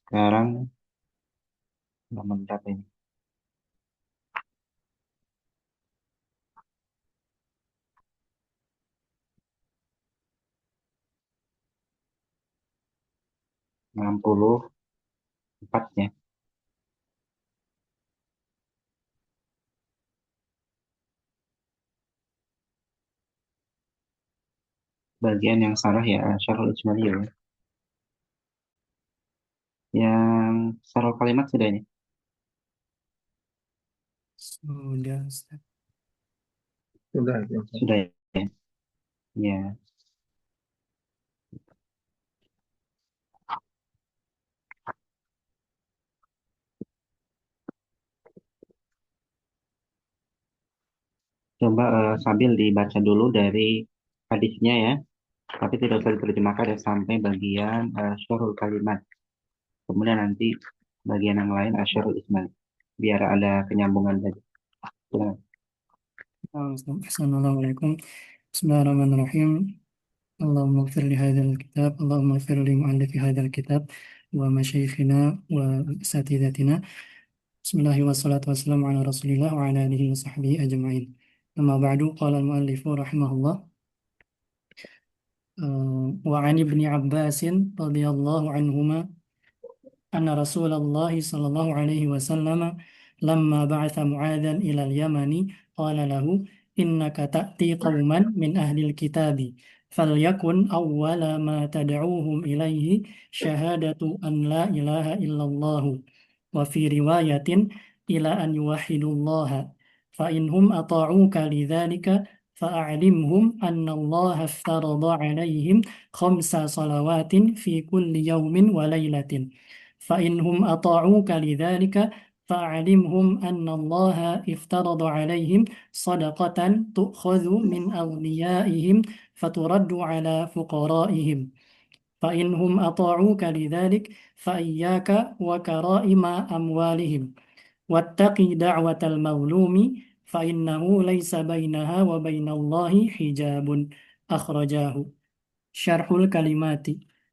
Sekarang nomor berapa ini? 64 ya. Bagian yang salah ya, Syarhul Ijmali ya. Yang Syarhul Kalimat sudah ini. Sudah, Ustaz. Sudah ya. Ya, coba sambil dibaca dulu dari hadisnya ya. Tapi tidak usah diterjemahkan ya sampai bagian Syarhul Kalimat. Kemudian nanti bagian yang lain Syarhul Ijmali. Biar ada penyambungan tadi. Silakan. Assalamualaikum. Bismillahirrahmanirrahim. Allahumma ighfir li hadzal kitab, Allahumma ighfir li mu'allifi hadzal kitab wa masyayikhina wa asatidatina. Bismillahi wassalatu wassalamu ala Rasulillah wa ala alihi wa sahbihi ajma'in. Amma ba'du, qala al-muallifu rahimahullah wa 'an ibni Abbasin radhiyallahu anhuma أن رسول الله صلى الله عليه وسلم لما بعث معاذا إلى اليمن قال له إنك تأتي قوما من أهل الكتاب فليكن أول ما تدعوهم إليه شهادة أن لا إله إلا الله وفي رواية إلى أن يوحدوا الله فإنهم أطاعوك لذلك فأعلمهم أن الله افترض عليهم 5 صلوات في كل يوم وليلة فإنهم أطاعوك لذلك فأعلمهم أن الله افترض عليهم صدقة تؤخذ من أغنيائهم فترد على فقرائهم فإنهم أطاعوك لذلك فإياك وكرائم أموالهم واتق دعوة المظلوم فإنه ليس بينها وبين الله حجاب أخرجاه شرح الكلمات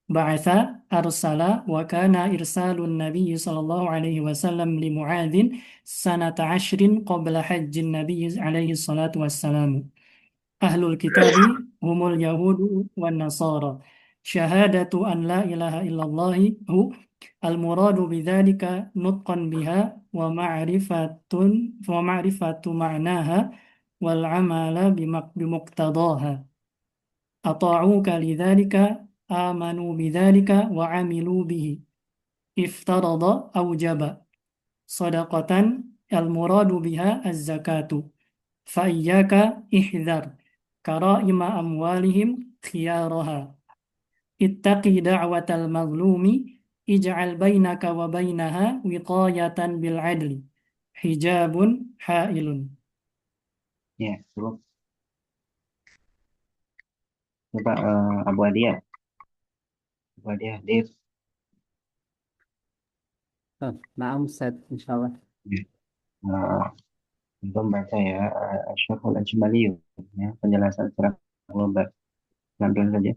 بعث أرسل وكان إرسال النبي صلى الله عليه وسلم لمعاذ سنة 10 قبل حج النبي عليه الصلاة والسلام أهل الكتاب هم اليهود والنصارى شهادة أن لا إله إلا الله هو المراد بذلك نطقا بها ومعرفة معناها والعمل بمقتضاها أطاعوك لذلك آمنوا بذلك وعملوا به افترض أوجب صدقة المراد بها الزكاة فإياك احذر كرائم أموالهم خيارها اتق دعوة المظلوم اجعل بينك وبينها وقاية بالعدل حجاب حائل. Ya, coba Abu Adia. Abu Adia, Dev. Naam Ustaz, insyaallah. Ya. Eh, Untuk baca ya Syarhul Ijmali ya, penjelasan secara global. Langsung saja.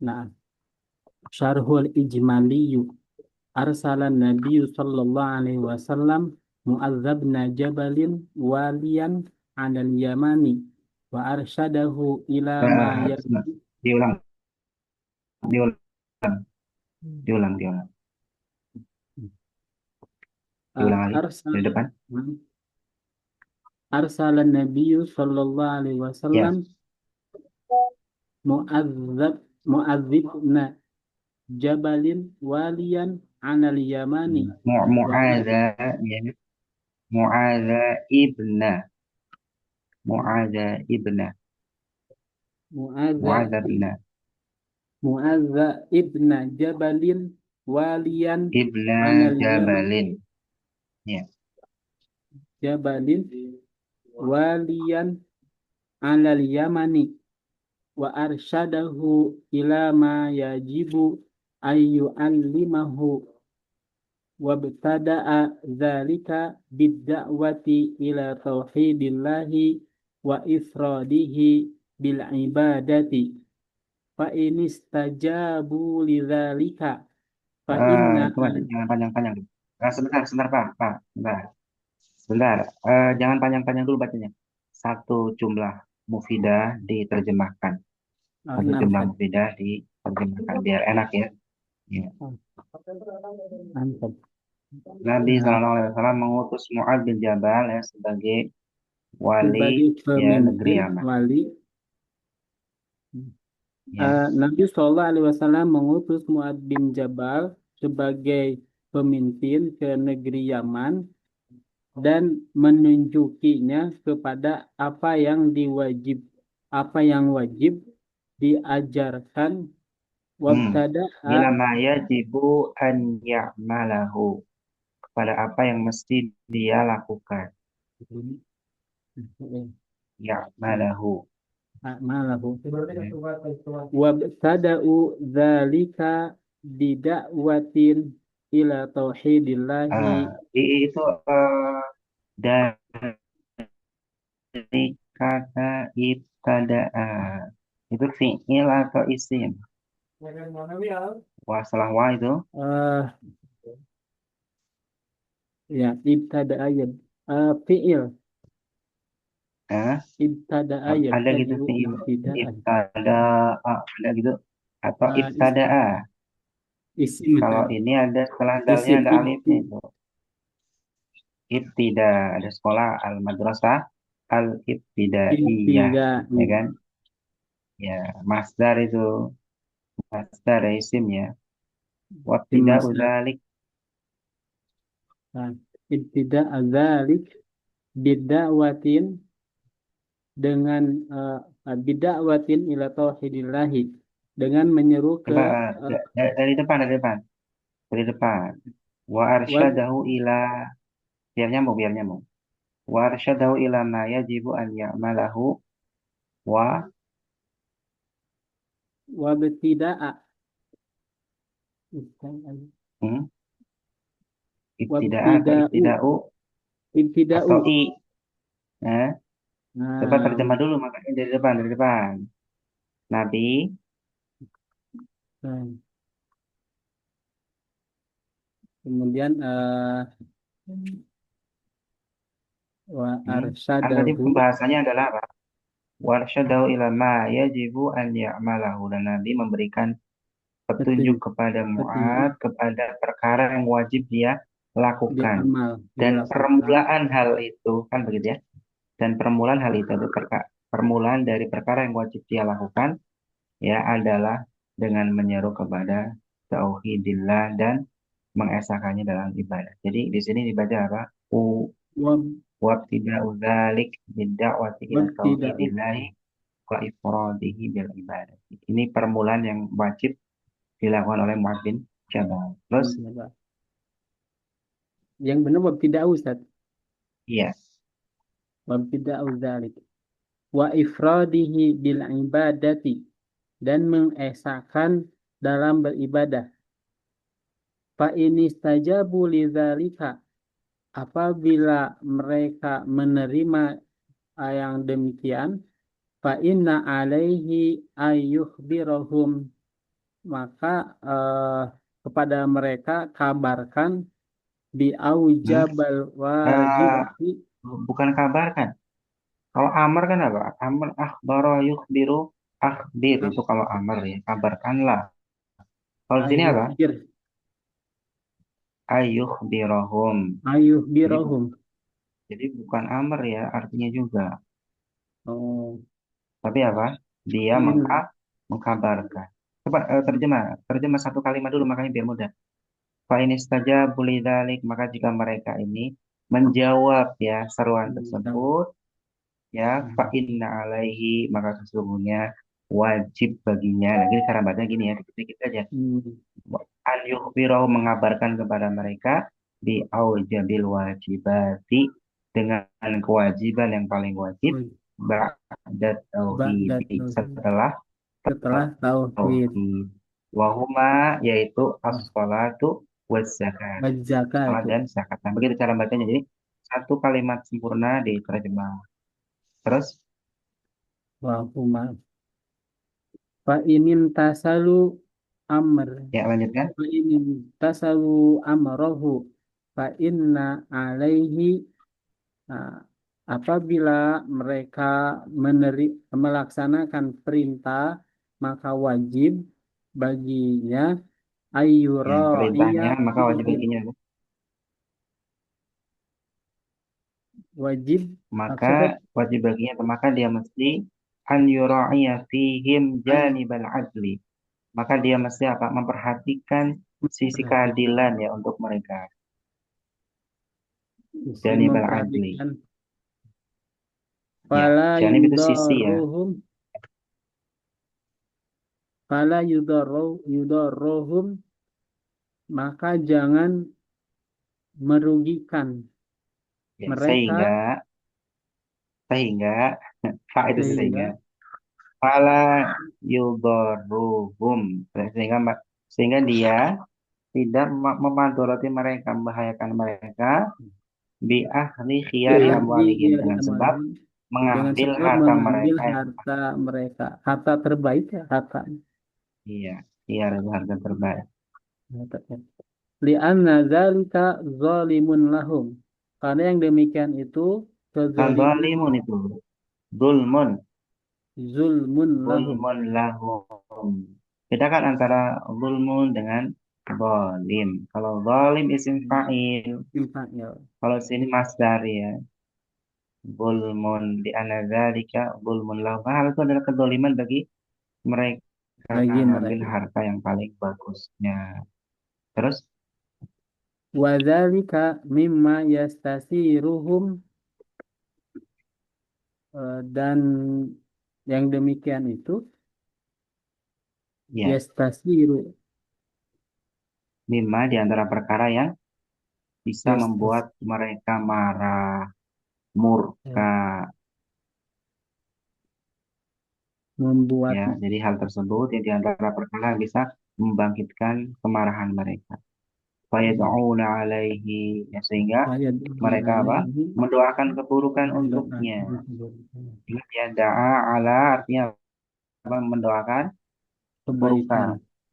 Naam. Syarhul Ijmaliyu. Arsalan Nabiyyu sallallahu alaihi wasallam mu'adzabna jabalin waliyan 'alal yamani wa arsyadahu ila ma Diulang, diulang, diulang, diulang. Diulang lagi dari depan. Arsalan Nabiyyu sallallahu alaihi wasallam Ya, mu'adzibna jabalin waliyan 'alal yamani wa Mu'adha ya. Mu'adha ibna. Mu'adha ibna. mu'adza Mu'adha ibna. Mu'adza ibna Jabalin waliyan Ibna anal Yaman Jabalin. Ya. Jabalin waliyan anal Yamani wa arsyadahu ila ma yajibu ayu allimahu wabtada'a dzalika bid-da'wati ila tauhidillahi wa ifradihi bil ibadati fa inistajabu lidzalika Fa inna Coba jangan panjang-panjang. Sebentar, sebentar Pak, Pak, sebentar. Sebentar, jangan panjang-panjang dulu bacanya. Satu jumlah mufidah diterjemahkan. Satu enam jumlah kan. mufidah diterjemahkan biar enak ya. Ya. Mantap. Nabi Nah, SAW mengutus Mu'adz bin Jabal ya sebagai wali sebagai ya negeri pemimpin Yaman. wali, Ya. Nabi Shallallahu Alaihi Wasallam mengutus Muad bin Jabal sebagai pemimpin ke negeri Yaman dan menunjukinya kepada apa yang wajib diajarkan Ila wabtada'a ma yajibu an ya'malahu. Kepada apa yang mesti dia lakukan. Ya'malahu. a'malahu Ya. wabtada'u dzalika bida'watin ila tauhidillahi Itu dari kata ibtada'a. Itu fi'il atau isim? Wah, salah wah itu. eh ya ibtada'a ya fi'il Eh, ibtada'a ada gitu yabtadi'u fi'il. ibtida'an Ibtada'a. Ada gitu. Atau uh, is, ibtada'a. isim Kalau tadi ini ada setelah dalnya isim ada alifnya itu. Ibtida. Ada sekolah al-madrasah al-ibtidaiyah. ibtida'i Ya kan? Ya, masdar itu. Masdar ya isim ya. isim Wabtida masdar udzalik. ibtida'a dzalik bid'awatin dengan bid'awatin ila tauhidillahi dengan menyeru ke Coba uh, dari depan, dari depan. Dari depan. Wa wab arsyadahu ila, biar nyambung, biar nyambung. Wa arsyadahu ila ma yajibu an ya'malahu wa wabtida'a hmm, ibtida'a atau wabtida'u ibtida'u ibtida'u atau i. Eh, coba nah, terjemah dulu makanya dari depan, dari depan. Nabi nah, kemudian wa kan tadi arsyadahu pembahasannya adalah apa? Wa arsyadahu ila ma yajibu an ya'malahu dan Nabi memberikan petunjuk petunjuk kepada petunjuk Mu'ad kepada perkara yang wajib dia dia lakukan. amal Dan dilakukan permulaan hal itu, kan begitu ya? Dan permulaan hal itu, permulaan dari perkara yang wajib dia lakukan, ya adalah dengan menyeru kepada tauhidillah dan mengesahkannya dalam ibadah. Jadi di sini dibaca apa? wab Wabtida'u dzalik bidda'wati ila wabtida'u tauhidillahi wa ifradihi bil ibadah. Ini permulaan yang wajib dilakukan oleh Mu'adz bin Jabal. Terus, yang benar wabtida'u Ustaz iya, wabtida'u dzalik wa ifradihi bil ibadati dan mengesahkan dalam beribadah fa inistajabu lidzalika apabila mereka menerima yang demikian fa inna alaihi ayyukhbirahum maka kepada mereka kabarkan bi hmm, aujabal eh, wajibati bukan kabarkan. Kalau amar kan apa? Amar akhbaro yukhbiru akhbir itu kalau amar ya, kabarkanlah. Kalau di sini apa? ayyukhbir Ayyukhbirahum. Jadi ayyukhbirahum jadi bukan amar ya artinya juga. oh Tapi apa? Dia ini mengkabarkan. Coba terjemah satu kalimat dulu makanya biar mudah. Fa ini saja bulidalik maka jika mereka ini menjawab ya seruan tersebut ya fa inna alaihi maka sesungguhnya wajib baginya. Nah, gini cara baca gini ya, dikit-dikit aja. An yukhbirahu mengabarkan kepada mereka bi aujabil wajibati dengan kewajiban yang paling wajib ba'da ba'da tauhid tauhid setelah setelah tauhid tauhid wahuma yaitu as-salatu was zakat salat zakatu dan zakat. Nah, begitu cara bacanya. Jadi satu kalimat sempurna diterjemah. Terus wa huma fa inin tasalu amr Ya, lanjutkan. fa in tasawu amrahu fa inna alaihi, nah, apabila mereka melaksanakan perintah, maka wajib baginya Ya, perintahnya ayyuraiya maka wajib fihim, baginya. wajib Maka maksudnya wajib baginya, maka dia mesti an yura'iya fihim an janibal adli. Maka dia mesti apa? Memperhatikan sisi memperhatikan, keadilan ya untuk mereka. mesti Janibal adli. memperhatikan Ya, fala janib itu sisi ya. yudarruhum, fala yudarruhum, maka jangan merugikan Ya, mereka, sehingga fa itu sehingga sehingga fala yudorruhum, sehingga dia tidak memadoroti mereka, membahayakan mereka bi ahli khiyari ahli amwalihim dari dengan sebab amalin, dengan mengambil sebab harta mengambil mereka yang harta mereka, harta terbaik ya, harta, iya, iya itu harta terbaik. harta. Li'anna dzalika zalimun lahum. Karena yang demikian itu kezaliman, Kadzalimun itu zulmun, zulmun lahum. zulmun lahum. Bedakan antara zulmun dengan zalim. Kalau zalim isim fa'il, Infaknya kalau sini masdar ya. Zulmun di anadzalika zulmun lahum. Hal itu adalah kezaliman bagi mereka bagi mengambil mereka. harta yang paling bagusnya. Terus Wa dzalika mimma yastasiruhum, dan yang demikian itu ya, yastasiru, mimma di antara perkara yang bisa yastas membuat mereka marah, murka, eh, membuat ya. Jadi hal tersebut yang di antara perkara yang bisa membangkitkan kemarahan mereka. Fayad'una alaihi, ya, sehingga saya mereka apa? alaihi Mendoakan keburukan untuknya. mendoakan. Ingat ya, da'a ala artinya apa? Mendoakan Kebaikan. keburukan.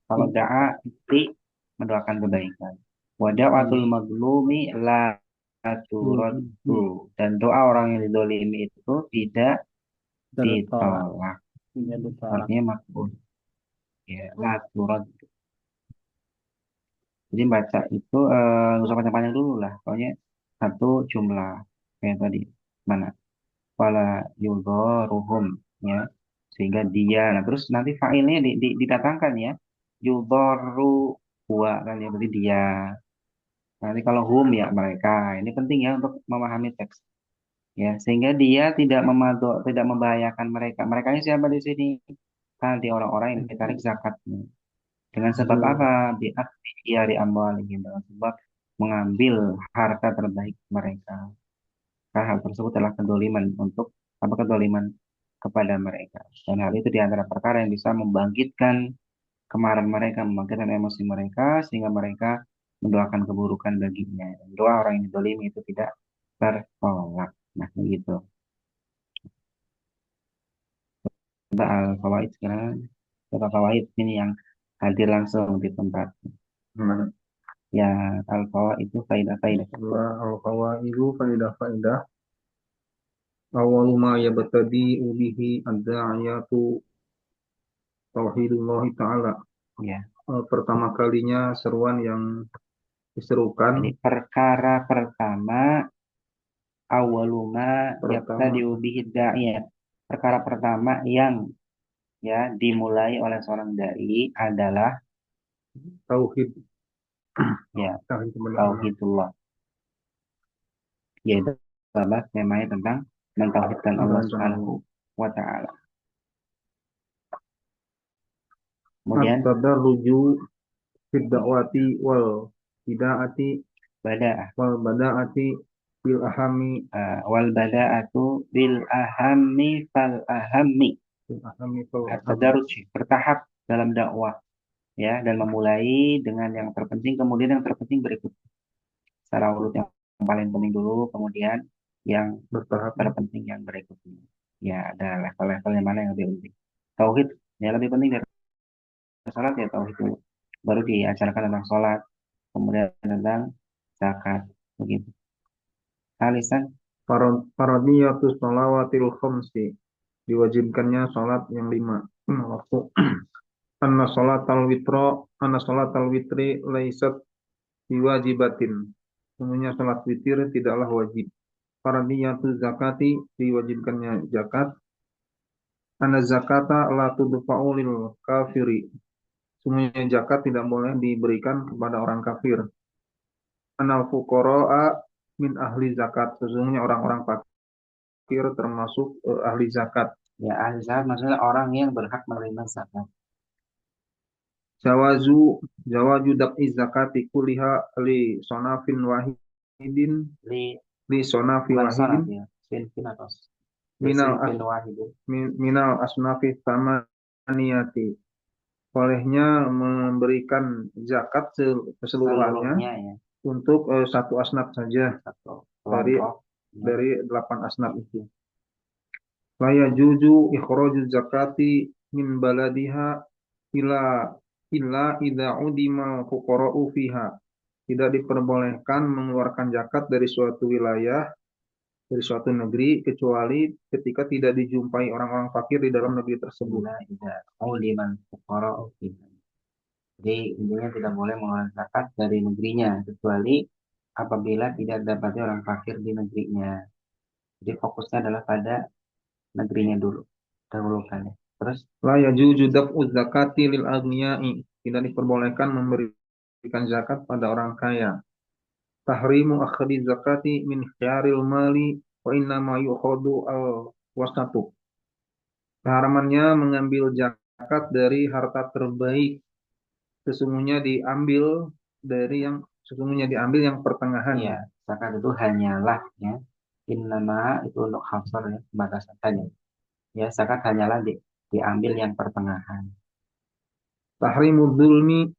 Kalau da'a itu mendoakan kebaikan. Wa Iya. da'watul mazlumi la turaddu, dan doa orang yang didolimi itu tidak Tertolak, ditolak. tidak ditolak. Artinya makbul. Ya, la turaddu. Jadi baca itu nggak usah panjang-panjang dulu lah. Pokoknya satu jumlah kayak tadi mana? Wala yudhoruhum, ya, sehingga dia. Nah terus nanti failnya didatangkan ya. Yudhoru huwa kan ya, berarti dia. Nanti kalau hum ya mereka. Ini penting ya untuk memahami teks. Ya, sehingga dia tidak membahayakan mereka. Mereka ini siapa di sini? Nanti orang-orang yang ditarik zakatnya. Dengan sebab Iya. apa? Bi'akhdiyari amwalihim, dengan sebab mengambil harta terbaik mereka. Karena hal tersebut adalah kedoliman untuk apa, kedoliman kepada mereka. Dan hal itu diantara perkara yang bisa membangkitkan kemarahan mereka, membangkitkan emosi mereka, sehingga mereka mendoakan keburukan baginya. Dan doa orang yang didolimi itu tidak tertolak. Nah, begitu. Kita al-fawaid sekarang. Kita fawaid ini yang hadir langsung di tempat. Ya, al-fawaid itu faidah-faidah. Al-fawaidu faidah-faidah. Awalu ma yabtadi'u bihi ad-da'iyatu tauhidullah ta'ala. Ya, Pertama kalinya seruan yang diserukan, jadi perkara pertama awaluma pertama yabtadi'u bihi da'iyah. Perkara pertama yang ya dimulai oleh seorang dai adalah tauhid, ya tauhid kepada Allah. tauhidullah, yaitu apa? Temanya tentang mentauhidkan Allah Subhanahu wa taala. Kemudian At-tadarruju fid da'wati wal hidaati bada wal bada'ati bil ahami wal bada'atu bil ahammi fal ahammi, bil ahami fal ahami. at-tadarruj, bertahap dalam dakwah ya, dan memulai dengan yang terpenting, kemudian yang terpenting berikutnya, secara urut, yang paling penting dulu, kemudian yang Bertahap. terpenting yang berikutnya. Ya, ada level-level yang mana yang lebih penting. Tauhid ya lebih penting sholat ya tauhid dulu. Baru diajarkan tentang sholat, kemudian tentang zakat, begitu. Alisan, Faradiyatus shalawatil khamsi. Diwajibkannya sholat yang 5 waktu. Anna sholatal witri laisat biwajibatin. Semuanya sholat witir tidaklah wajib. Faradiyatuz zakati, diwajibkannya zakat. Anna zakata la tudfa'u lil kafiri. Semuanya zakat tidak boleh diberikan kepada orang kafir. Anal fuqara'a min ahli zakat. Sesungguhnya orang-orang fakir termasuk ahli zakat. ya ahli zakat maksudnya orang yang berhak menerima zakat. Jawaju dab'i zakati kuliha li sonafin wahidin li sonafi Bukan wahidin sonaf ya, sinfin atau minal sinfin wahidin. minal asnafi tamaniyati. Bolehnya memberikan zakat keseluruhannya Seluruhnya ya, untuk satu asnaf saja satu dari kelompok. Ya. dari 8 asnaf itu. La yajuzu ikhraju zakati min baladiha illa idza udima fuqara'u fiha. Tidak diperbolehkan mengeluarkan zakat dari suatu wilayah, dari suatu negeri, kecuali ketika tidak dijumpai orang-orang fakir di dalam negeri tersebut. Bila tidak uliman fuqara'u fiha. Jadi intinya tidak boleh mengeluarkan zakat dari negerinya kecuali apabila tidak dapati orang fakir di negerinya. Jadi fokusnya adalah pada negerinya dulu, dahulukan ya. Terus La yajuzu daf'u zakati lil aghniyai. Tidak diperbolehkan memberikan zakat pada orang kaya. Tahrimu akhdi zakati min khiyaril mali wa inna ma yukhadu al wasatu. Keharamannya mengambil zakat dari harta terbaik sesungguhnya diambil yang pertengahan. ya, zakat itu hanyalah ya. Innama itu untuk hasar ya, batasan saja. Ya, zakat hanyalah diambil yang pertengahan. Tahrimu dzulmi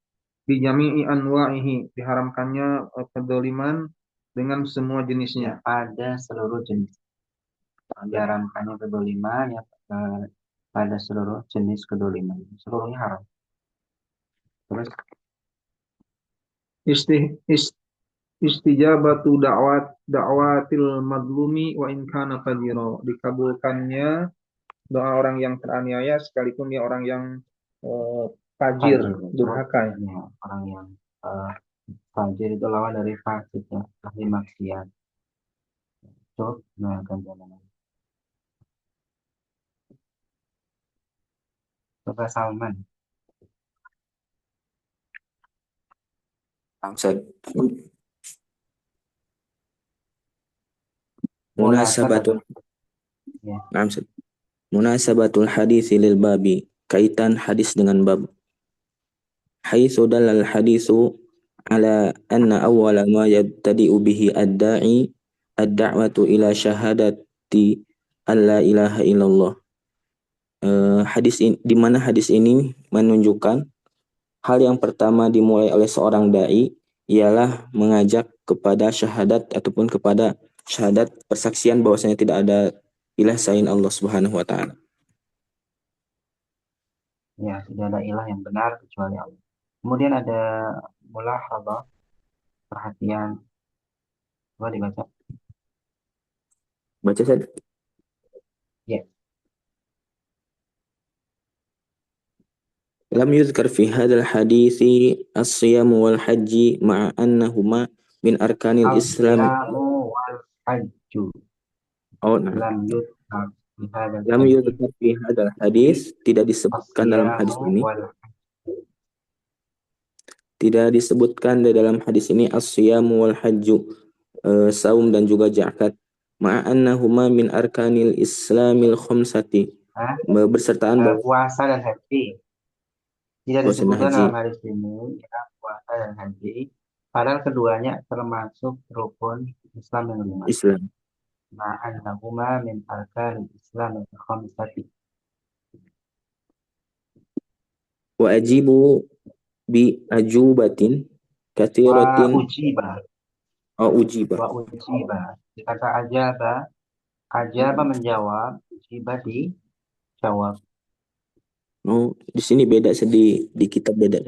bi jami'i anwa'ihi. Diharamkannya kedoliman dengan semua Ya, jenisnya. pada seluruh jenis. Diharamkannya kedoliman ya, pada seluruh jenis kedoliman. Seluruhnya haram. Terus Istijabatu da'watil madlumi wa in kana fajira. Dikabulkannya doa orang yang teraniaya sekalipun dia orang yang fajir, durhaka. Ya, orang yang fajir itu lawan dari fasik ya, ahli maksiat. Nah, gantian. Coba Salman. Ustaz. Munasabatul Ya. Naam, Ustaz. Munasabatul hadis lil babi, kaitan hadis dengan bab. Haitsu dalal hadisu ala anna awwala ma yabtadi'u bihi ad-da'i ad-da'watu ila syahadati alla ilaha illallah. Di mana hadis ini menunjukkan hal yang pertama dimulai oleh seorang dai ialah mengajak kepada syahadat ataupun kepada syahadat persaksian bahwasanya tidak ada ilah selain Allah Subhanahu wa taala. Ya, tidak ada ilah yang benar kecuali Allah. Kemudian ada mulahadhah, perhatian. Coba dibaca. Baca saja. Ya. Lam yuzkar fi hadzal hadisi as-siyam wal haji ma'a annahuma min arkanil Islam. Al-siyamu wal hajju. Oh, nah. Lam yuzkar fi hadzal Lam yuzkar fi hadzal hadis, tidak disebutkan dalam hadis ini. Tidak disebutkan di dalam hadis ini as-siyam wal hajju, saum dan juga zakat. Ma'a annahuma min arkanil Islamil khamsati. Bersertaan puasa dan haji. Tidak disebutkan dalam hadis ini ya, puasa dan haji. Padahal keduanya termasuk rukun Islam yang 5. Islam. Ma'annahuma min arkan Islam al-khamsati. Wa ajibu bi ajubatin katsiratin. Wa ujiba. Oh, ujiba. Wa ujiba. Kata ajaba menjawab, ujiba dijawab. Oh, di sini beda sedih, di kitab beda.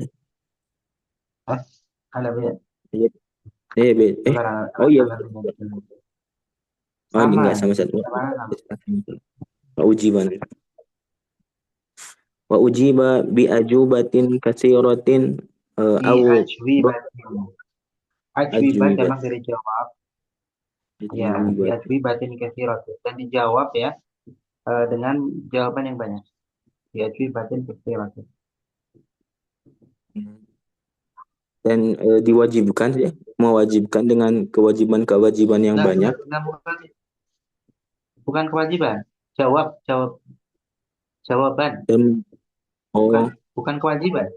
Hah? Ada beda. Iya, beda. Bentar, Oh iya. lihat dulu. Oh, ini Sama, enggak sama satu. sama. Wa ujiba. Wa ujiba bi ajubatin kasiratin Di au ajwibatin. Ajwibat ajwibat. jamak dari jawab. Ya, di Ajwibat. ajwibatin katsiratin. Dan dijawab ya dengan jawaban yang banyak. Di ajwibatin katsiratin. Dan diwajibkan ya, mewajibkan dengan kewajiban-kewajiban yang banyak. Bukan kewajiban. Jawaban. Dan Bukan kewajiban.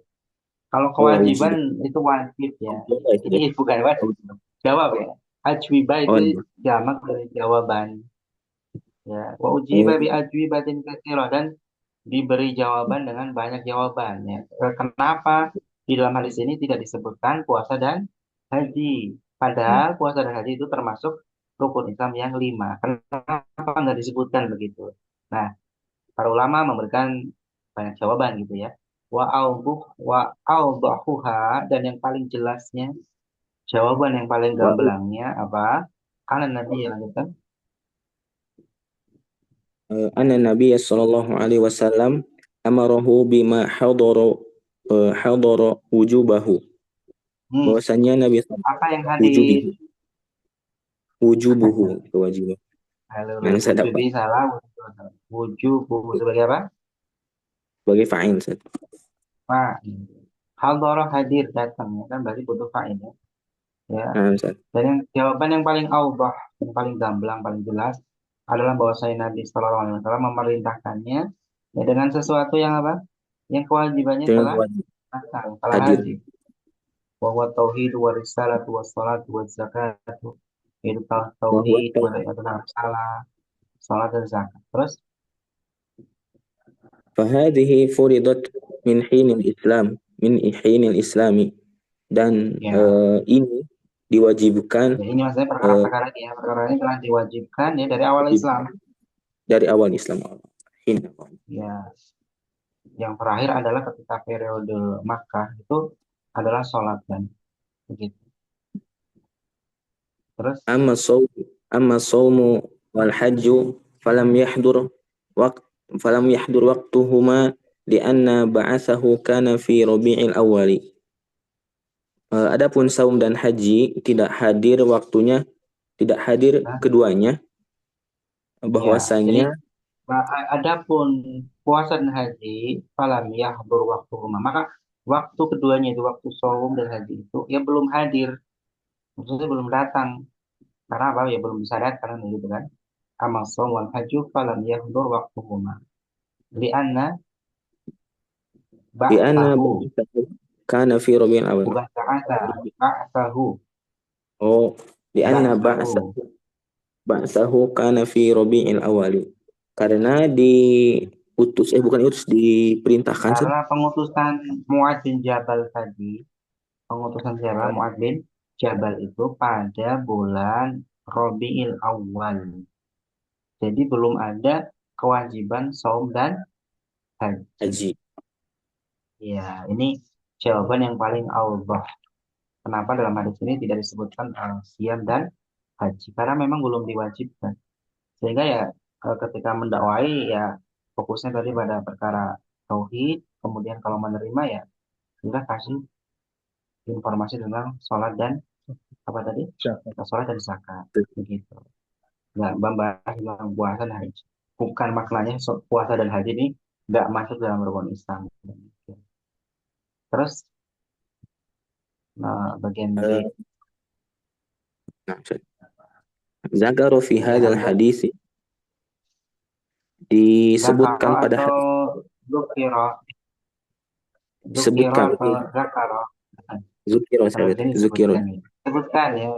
Kalau wajib. kewajiban itu wajib ya. Baik, ya. Ini bukan wajib. Jawab ya. Ajwiba Oh, itu jamak dari jawaban. Ya, wa ujiba bi ajwibatin katsirah, dan diberi jawaban dengan banyak jawaban ya. Kenapa di dalam hadis ini tidak disebutkan puasa dan haji? Padahal puasa dan haji itu termasuk rukun Islam yang 5. Kenapa nggak disebutkan begitu? Nah, para ulama memberikan banyak jawaban gitu ya. Wa awdahuha, dan yang paling jelasnya, jawaban yang paling gamblangnya apa? Karena Nabi yang lanjutkan. anna Nabi sallallahu alaihi wasallam amarahu bima hadara wujubahu. Bahwasanya Nabi Apa yang wujubihi. hadir? Wujubuhu, kewajiban. Halo, Yang saya dapat wujud salah. Wujubu sebagai apa? sebagai fa'il, Ustaz. Pak. Hadoroh hadir, datang ya kan, berarti butuh fa'il ya. Ya. Nah, Ustaz. Dan jawaban yang paling awdah, yang paling gamblang, paling jelas adalah bahwasanya Nabi Shallallahu Alaihi Wasallam memerintahkannya ya dengan sesuatu yang apa? Yang kewajibannya Itu yang telah wajib datang, telah hadir. hadir. Bahwa tauhid wa risalatu wa salatu wa zakatu. Itu tauhid, tentang salah, salat dan zakat. Terus Fahadhihi furidat min hinil Islam, min hinil Islami. Dan ya, ini diwajibkan ya ini maksudnya perkara-perkara ini ya, perkara ini telah diwajibkan ya dari awal Islam. dari awal Islam. Ya, yang terakhir adalah ketika periode Makkah itu adalah sholat kan, begitu. Terus Amma sawmu wal hajju falam yahdur waqtuhuma lianna ba'athahu kana fi Rabi'il awwali. Adapun saum dan haji tidak hadir waktunya, tidak hadir keduanya, bahwasanya adapun puasa dan haji falam yahdur waktuhuma, maka waktu keduanya itu, waktu saum dan haji itu ya belum hadir, maksudnya belum datang. Karena apa? Ya belum bisa datang gitu kan. Amal saum wal hajju falam yahdur waktuhuma lianna ba'thahu, kana fi Rabi'il awwal. bukan ba'thahu. Oh, lianna ba'thahu kana fi Rabi'il awwal. Karena diperintahkan. Karena pengutusan Mu'adz bin Jabal tadi, Mu'adz bin Jabal itu pada bulan Rabi'il Awal. Jadi belum ada kewajiban saum dan haji. Ya, ini jawaban yang paling awdah. Kenapa dalam hadis ini tidak disebutkan siam dan haji? Karena memang belum diwajibkan. Sehingga ya ketika mendakwai ya fokusnya tadi pada perkara tauhid, kemudian kalau menerima ya kita kasih informasi tentang sholat dan apa tadi? Sholat dan zakat, begitu. Nggak membahas tentang puasa dan haji. Bukan maknanya puasa dan haji ini nggak masuk dalam rukun Islam. Terus bagian B. Zakaru fi hadzal hadis, disebutkan pada hadis, disebutkan disebutkan ya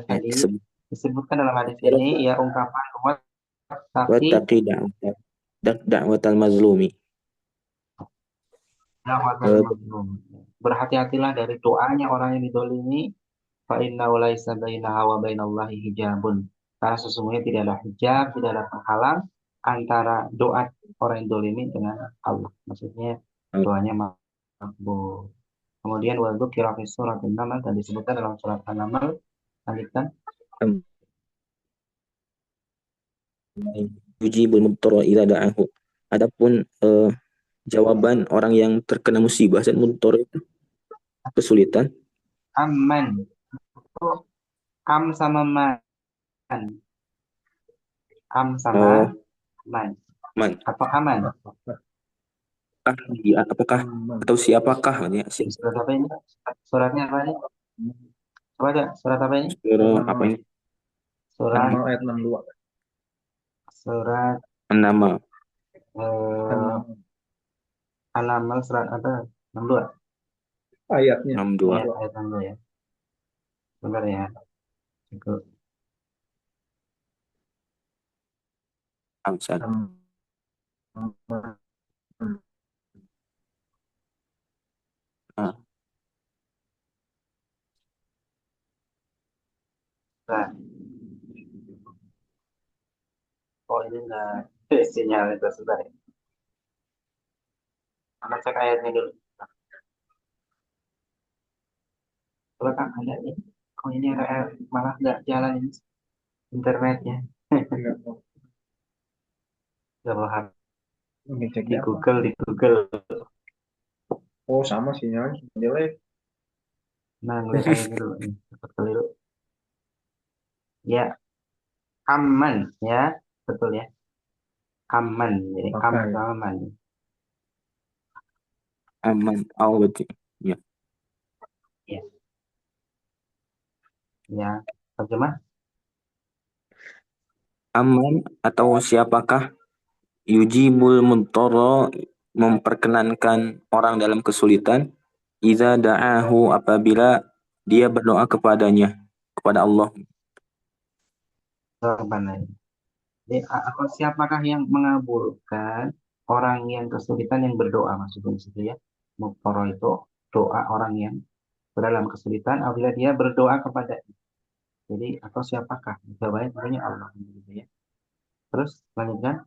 hadis, disebutkan dalam hadis ini ya ungkapan wattaqi da'watal mazlumi. Berhati-hatilah dari doanya orang yang didolimi. Fa innahu laisa bainaha wa bainallahi hijabun. Karena sesungguhnya tidak ada hijab, tidak ada penghalang antara doa orang yang dolimi dengan Allah. Maksudnya doanya makbul. Kemudian wa dzukira fi surat An-Naml dan disebutkan dalam surat An-Naml, lanjutkan. Yujibul mudtarra idza da'ahu. Adapun jawaban orang yang terkena musibah dan mudtar itu kesulitan. Aman. Am sama man. Am sama Oh, man. man. Atau aman. Apakah atau siapakah ya? Surat apa ini? Suratnya apa ini? Coba ada surat apa ini? Surah apa ini? Surat An-Naml ayat 62. surat An-Naml. An-Naml. An-Naml surat apa? 62. Ayatnya. 62. Ayat 62 ya. Sebentar ya. Cukup. Amsal. Ah, Nah, oh ini enggak sinyal itu sebentar ya. Kita cek ayatnya dulu. Coba kan ada ini. Oh ini ada ayat, malah nggak jalan ini internetnya. Coba Ini cek di apa? Google, di Google. Oh, sama sinyalnya. Jelek. Nah, ngeliat ayatnya dulu nih. Cepat keliru. Ya, aman ya, betul ya. Aman, jadi am Pakai. sama man. aman. Oh, betul. Ya. Ya, ya. Terjemah. Aman atau siapakah yujibul mudtarra memperkenankan orang dalam kesulitan idza da'ahu apabila dia berdoa kepadanya, kepada Allah. Jawabannya. Jadi, atau siapakah yang mengabulkan orang yang kesulitan yang berdoa maksudnya di situ ya. Muktoro itu doa orang yang dalam kesulitan apabila dia berdoa kepada. Jadi atau siapakah? Jawabannya tentunya Allah gitu ya. Terus lanjutkan.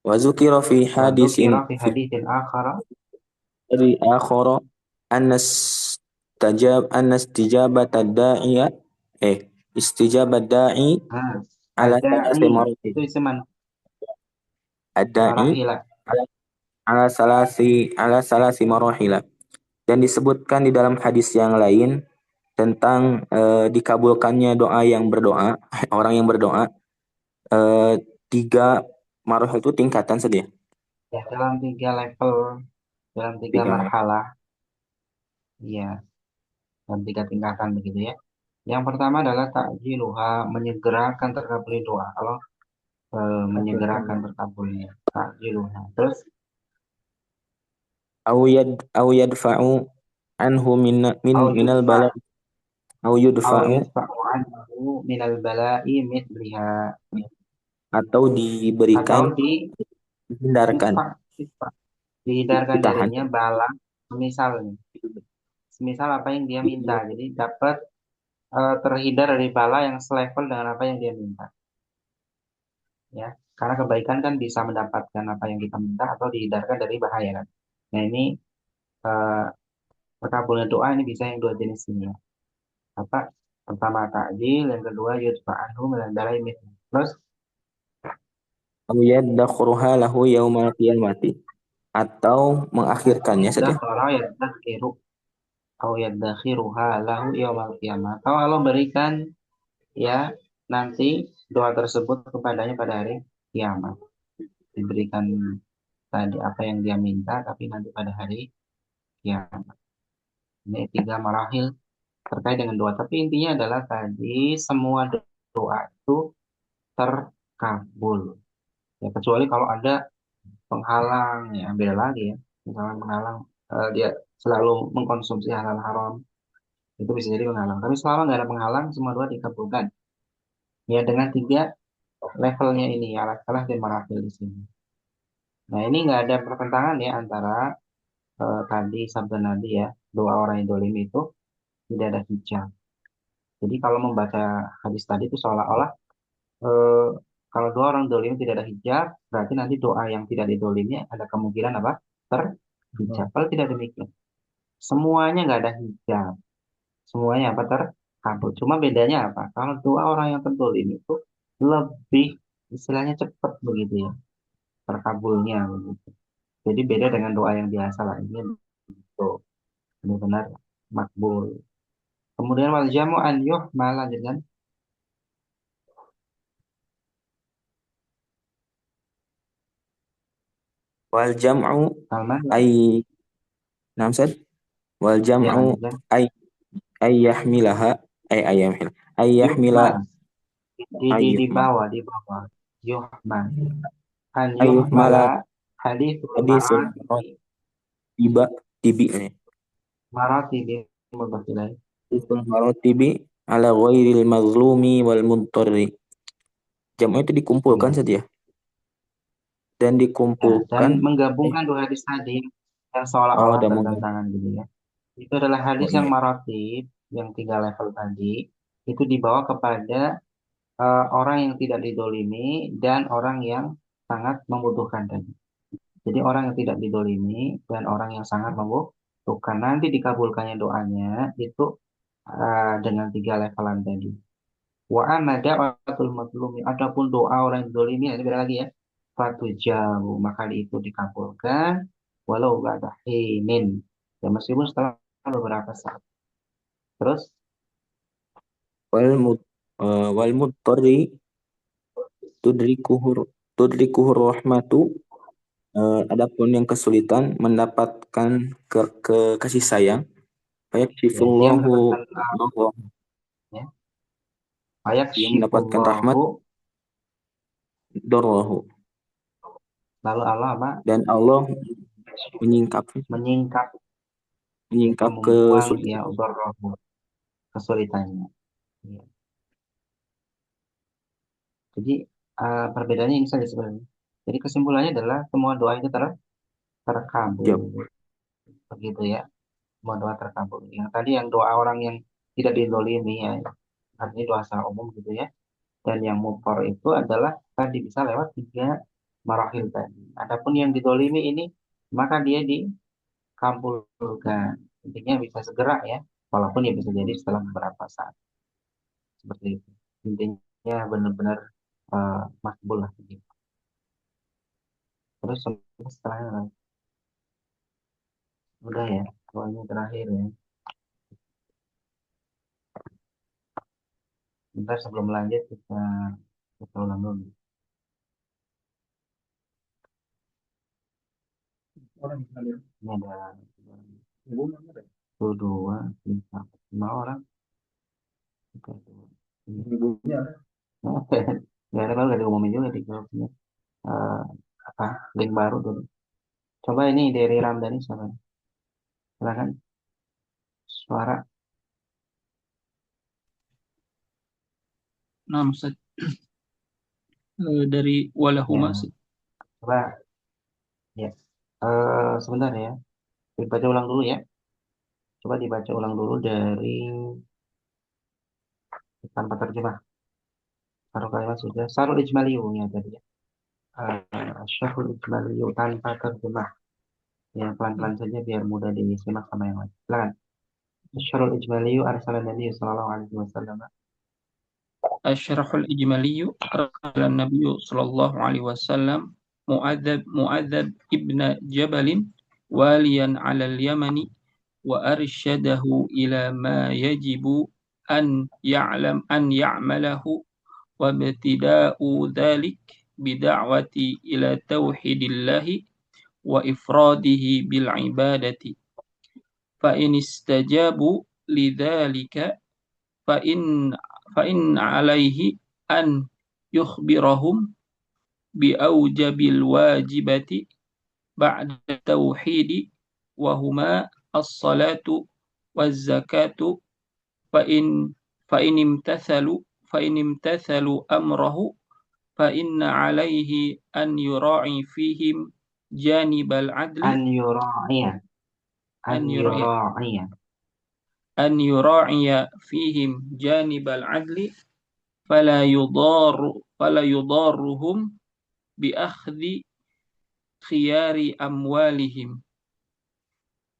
Wa dzukira fi Wa dzukira hadisin fi fi haditsin akhara. akhara annas istijabat da'iya istijabat da'i Nah, ala ada salasi marati itu iseman ad-da'i marahila. ala ala salasi marahila. Dan disebutkan di dalam hadis yang lain tentang dikabulkannya doa yang berdoa orang yang berdoa eh, 3 marahil itu tingkatan saja. Ya, dalam 3 level, dalam 3 Tiga. marhalah, ya, dalam 3 tingkatan begitu ya. Yang pertama adalah takjiluha, menyegerakan terkabulnya doa. Kalau menyegerakan terkabulnya takjiluha. Terus Au yadfa'u anhu au minal yudfa bala au au yudfa'u yudfa'u anhu minal bala'i mithliha, atau atau diberikan dihindarkan yudfa, yudfa, dihindarkan ditahan. darinya bala, misalnya semisal apa yang dia minta, jadi dapat terhindar dari bala yang selevel dengan apa yang dia minta ya, karena kebaikan kan bisa mendapatkan apa yang kita minta atau dihindarkan dari bahaya kan. Nah ini eh, terkabulnya doa ini bisa yang 2 jenis ini ya. Apa pertama takjil, yang kedua yudfa anhu minal bala'i mithliha. Terus Au yadakhuruha lahu yaumal qiyamati atau mengakhirkannya saja. yaddakhara yaddakhiru au yaddakhiruha lahu yaumal qiyamah, atau Allah berikan ya nanti doa tersebut kepadanya pada hari kiamat, diberikan tadi apa yang dia minta tapi nanti pada hari kiamat. Ini 3 marahil terkait dengan doa, tapi intinya adalah tadi semua doa itu terkabul ya, kecuali kalau ada penghalang ya beda lagi ya. Misalnya penghalang dia selalu mengkonsumsi halal haram, itu bisa jadi penghalang, tapi selama nggak ada penghalang semua doa dikabulkan ya, dengan 3 levelnya ini ya, kalah dan marahil di sini. Nah ini nggak ada pertentangan ya antara tadi sabda Nabi ya, doa orang yang dolim itu tidak ada hijab. Jadi kalau membaca hadis tadi itu seolah-olah eh, Kalau dua orang dolim tidak ada hijab, berarti nanti doa yang tidak didolimi ada kemungkinan apa? Terhijab. Kalau tidak demikian, semuanya nggak ada hijab, semuanya apa terkabul. Cuma bedanya apa? Kalau dua orang yang terdolim itu lebih istilahnya cepat begitu ya, terkabulnya begitu. Jadi beda dengan doa yang biasa lah, ini betul benar-benar makbul. Kemudian wal jamu an yuhmal, lanjut kan? Wal jam'u Salman, ay namsad wal ya jam'u lanjutkan. ay yahmilaha ay yahmila Yuhmal, di ayyuhmal bawah, di bawah. Yuhmal. An ayyuhmala yuhmala hadithul hadisul marati. tiba tibi ini Marati di mubasilah. hadisul maratibi ala ghairil mazlumi wal muntarri. Jam'u itu dikumpulkan Ya. saja dan Ya, dikumpulkan dan menggabungkan dua hadis tadi yang seolah-olah dan bertentangan gitu ya. Itu adalah hadis yang iya. maratib, yang 3 level tadi, itu dibawa kepada orang yang tidak didolimi dan orang yang sangat membutuhkan tadi. Jadi orang yang tidak didolimi dan orang yang sangat membutuhkan, nanti dikabulkannya doanya itu dengan 3 levelan tadi. Wa amada watul matlumi, adapun doa orang yang didolimi, ini beda lagi ya. Fatujabu, maka itu dikabulkan walau ba'da hinin. Ya meskipun setelah beberapa saat. Terus wal mut wal muttari tudrikuhur rahmatu. Adapun yang kesulitan mendapatkan kasih sayang ya, dia yaksifullahu mendapatkan Allah, ya, ayat dia mendapatkan rahmat syifullahu, darrahu lalu Allah apa? dan Allah menyingkap Menyingkap atau menyingkap membuang ya kesulitan. darrahu, kesulitannya. Ya. Jadi perbedaannya ini saja sebenarnya. Jadi kesimpulannya adalah semua doa itu Jawab. terkabul, begitu ya. Semua doa terkabul. Yang tadi yang doa orang yang tidak dizolimi ya, artinya doa secara umum gitu ya. Dan yang mupor itu adalah tadi bisa lewat 3 marahil tadi. Adapun yang dizolimi ini maka dia dikabulkan. Intinya bisa segera ya, walaupun ya bisa jadi setelah beberapa saat. Seperti itu. Intinya benar-benar makbul lah begitu. Terus setelahnya udah ya, doanya terakhir ya. Bentar sebelum lanjut kita ulang dulu. Ini ada 2, 3, 5 orang. Nggak ada, baru diumumin juga di grupnya. Apa link baru dulu. Coba ini dari Ramdhani siapa? Silakan. Suara. Nah, Ustaz, dari walahuma Ya, coba ya. Sebentar ya. Dibaca ulang dulu ya. Coba dibaca ulang dulu dari tanpa terjemah. Sarul kalimat sudah. Sarul ijmaliyunya tadi ya. Syarul ijmaliyu tanpa terjemah. Ya, pelan-pelan saja biar mudah disimak sama yang lain. Silakan. Syarul ijmaliyu arsalan Nabi sallallahu alaihi wasallam. Asyrahul ijmaliyu ala Nabi sallallahu alaihi wasallam Mu'adzab ibn Jabalin waliyan ala al-Yamani wa arsyadahu ila ma yajibu an ya'malahu wa ibtida'u dhalik bida'wati ila tauhidillahi wa ifradihi bil ibadati fa in istajabu lidzalika fa in alaihi an yukhbirahum bi aujabil wajibati ba'da tauhidi wa huma as-salatu waz zakatu fa in imtathalu amrahu fa inna alaihi an yura'i fihim janibal adli An yura'iya. An yura'iya. أن يراعي فيهم جانب العدل فلا يضار فلا يضارهم بأخذ خيار أموالهم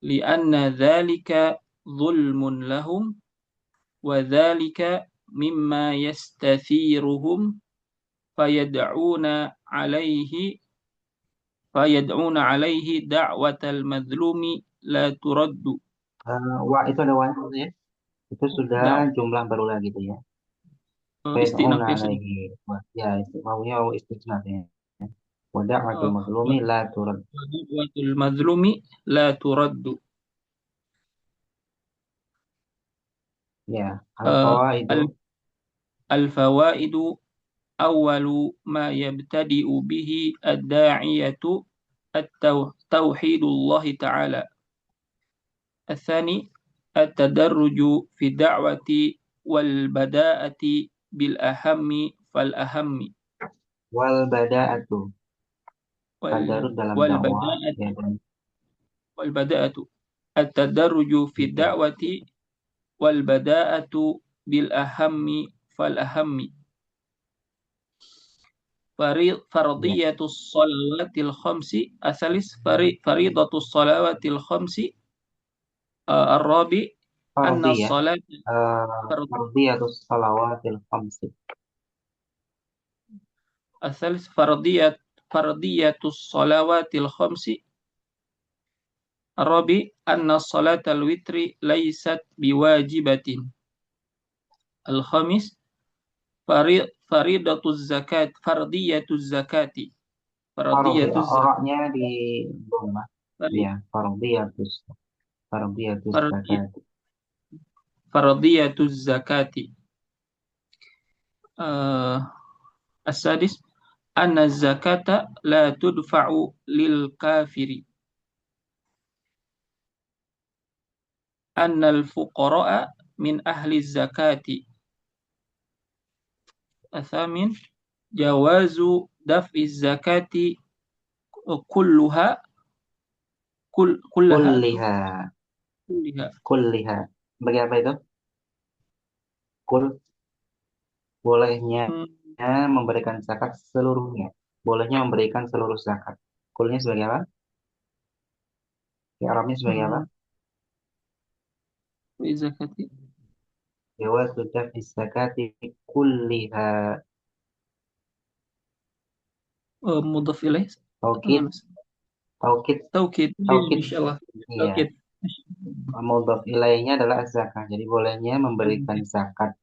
لأن ذلك ظلم لهم وذلك مما يستثيرهم فيدعون عليه دعوة المظلوم لا ترد. Wa itu ada wa itu ya. Itu sudah Nah, jumlah baru lagi tuh ya. istinaf Fayad'una ya. alaihi. Ya, itu wawunya wawu istisna ya. Wa da'watul Oh, mazlumi la turad. da'watul mazlumi la turaddu. Ya, Uh, al-fawaidu. الفوائد أول ما يبتدئ به الداعية توحيد الله تعالى. الثاني التدرج في الدعوة والبداءة بالأهم فالأهم Wal bada'atu. Tadarus dalam dakwah. Ya, dan والبداءة التدرج في الدعوة والبداءة بالأهم فالأهم فرضية الصلوات الخمس. الثالث فريضة الصلوات الخمس. الرابع أن fardhi ya. الصلاة Fardhiyatus salawatil khamsi. الثالث فرضية الصلوات الخمس. الرابع أن الصلاة الوتر ليست بواجبة. الخامس فريضة الزكاة فرضية الزكاة. فرضية الزكاة Orangnya di rumah. Ya, fardhiyatus zakat. فرضية الزكاة. السادس أن الزكاة لا تدفع للكافر. أن الفقراء من أهل الزكاة. الثامن جواز دفع الزكاة كلها. Kulliha. Bagi apa itu? Bolehnya memberikan zakat seluruhnya. Bolehnya memberikan seluruh zakat. Kulnya sebagai apa? Ya, Arabnya sebagai apa? الزكاة Jawazu daf'i zakati kulliha. مضاف إليه. Taukid. إن شاء الله. Iya. Mudhaf ilaihnya adalah zakat. Jadi bolehnya memberikan zakat.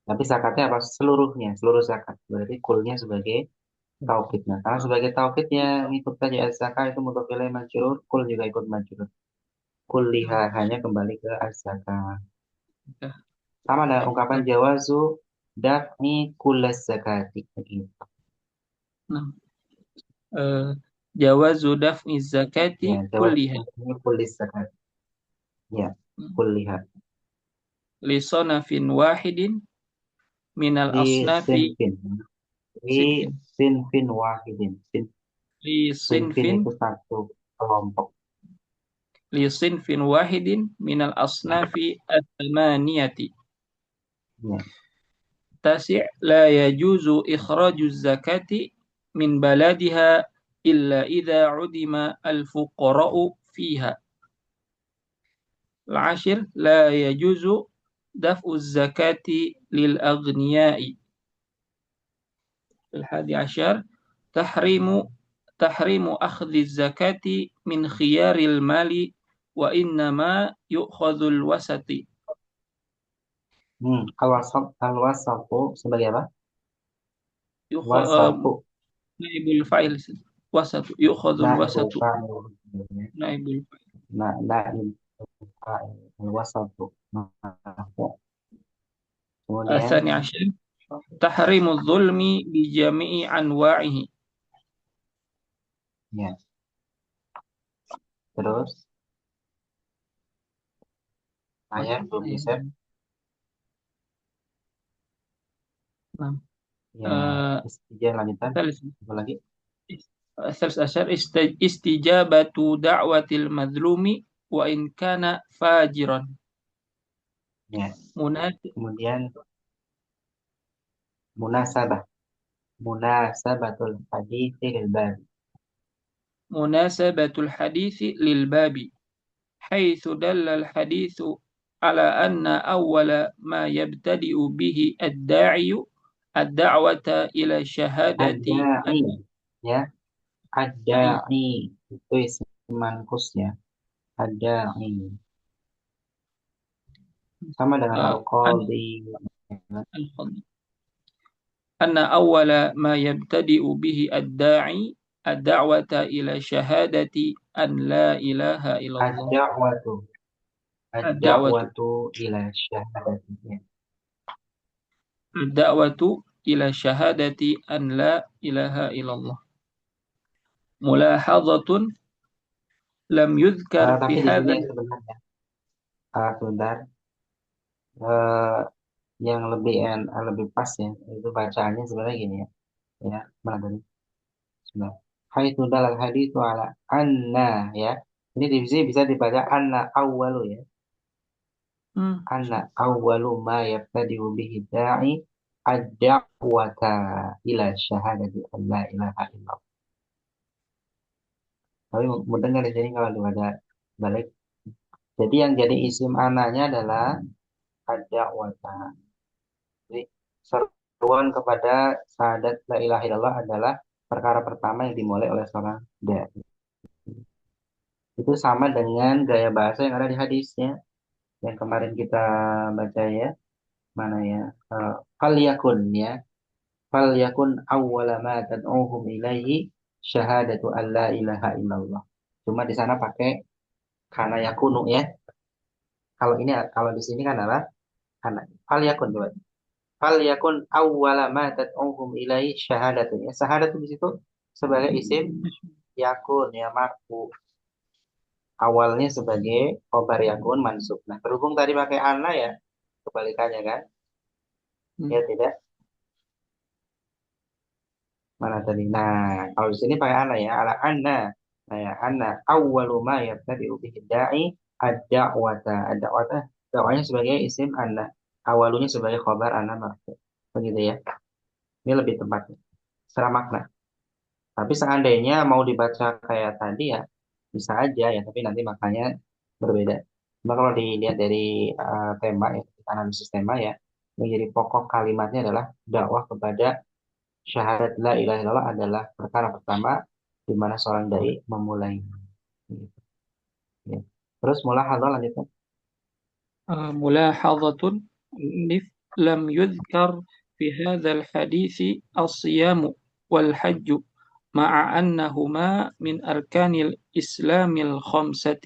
Tapi zakatnya apa? Seluruhnya, seluruh zakat. Berarti kulnya sebagai taukid. Nah, karena sebagai taukidnya ngikut saja zakat itu mudhaf ilaih majrur, kul juga ikut majrur. Kulliha hanya kembali ke zakat. Sama dengan ungkapan jawazu daf'i kullas zakati. Begitu. Jawazu daf'i zakati kulliha. Kullis zakat. Ya, kulliha. Li sanafin wahidin minal asnafi. Sinfin wahidin. Sinfin itu satu kelompok. Li sinfin wahidin minal asnafi at-thamaniyati. Tasi' la yajuzu ikhraju zakati min baladiha illa idza udima al-fuqara'u fiha. Al-ashir la yajuzu daf'u zakati lil aghniyai. Al-hadi ashar tahrimu akhdhi zakati min khiyaril mali wa innama yu'khadhul wasati. Al-wasatu sebagai apa? Wasatu. Naibul fa'il. Wasatu. Yu'khadhul wasatu. Naibul fa'il. Al-wasatu. Asani ashar tahrimu dhulmi bi jami'i anwa'ihi. Ya. Terus ayat belum bisa. Ya, lanjutan. Apa lagi? Asal istijabatu da'watil madlumi wa in kana fajiran. Ya. Kemudian munasabah. munasabatul hadithi lil bab. Munasabatul hadithi lil babi. حيث دل الحديث على أن أول ما يبتدئ به الداعي الدعوة إلى الشهادة Ad-da'i, ya. Ad-da'i itu isim manqus ya. Ad-da'i sama dengan al-qadhi. أن أول ما يبتدئ به الداعي الدعوة إلى شهادة أن لا إله إلا الله. Ad-da'watu. Ad-da'watu ila syahadati. Ya. الدعوة إلى شهادة أن لا إله إلا الله. ملاحظة لم يذكر في Tapi di هذا. sini sebenarnya sebentar yang lebih pas ya itu bacaannya sebenarnya gini ya. Ya, mana tadi? Sebentar. Haitsu dalal haditsu ala anna ya. Ini di sini bisa dibaca anna awwalu ya. Anna awwalu ma yabtadi'u bihi da'i ad-da'wata ila syahadati an la ilaha illallah. Tapi mendengar di sini kalau dibaca balik. Jadi yang jadi isim ananya adalah ad-da'wata. Jadi seruan kepada syahadat la ilaha illallah adalah perkara pertama yang dimulai oleh seorang dai. Itu sama dengan gaya bahasa yang ada di hadisnya yang kemarin kita baca ya. Mana ya? Falyakun ya. Falyakun awwala ma tad'uhum ilaihi syahadatu an la ilaha illallah. Cuma di sana pakai kana yakunu ya. Kalau di sini kan adalah kana. Falyakun coba. Falyakun awwala ma tad'uhum ilaihi syahadatu ya. Syahadatu di situ sebagai isim yakun ya marfu. Awalnya sebagai khobar yakun mansub. Nah, berhubung tadi pakai ana ya, kebalikannya kan? Ya tidak? Mana tadi? Nah, kalau di sini pakai ana ya, ala anna. Nah, ya, anna awwalu ma yabtadi'u bihi da'i ad-da'wata. Ad-da'wata dakwanya sebagai isim anna. Awalunya sebagai khobar anna marfu. Begitu ya. Ini lebih tepat. Secara makna. Tapi seandainya mau dibaca kayak tadi ya, bisa aja ya, tapi nanti maknanya berbeda. Cuma kalau dilihat dari tema ya, analisis tema ya, yang jadi pokok kalimatnya adalah dakwah kepada syahadat la ilaha illallah adalah perkara pertama di mana seorang dai memulai. Gitu. Ya. Terus mulahadzah lanjutkan. ملاحظة لم يذكر في هذا الحديث الصيام والحج مع أنهما من أركان الإسلام الخمسة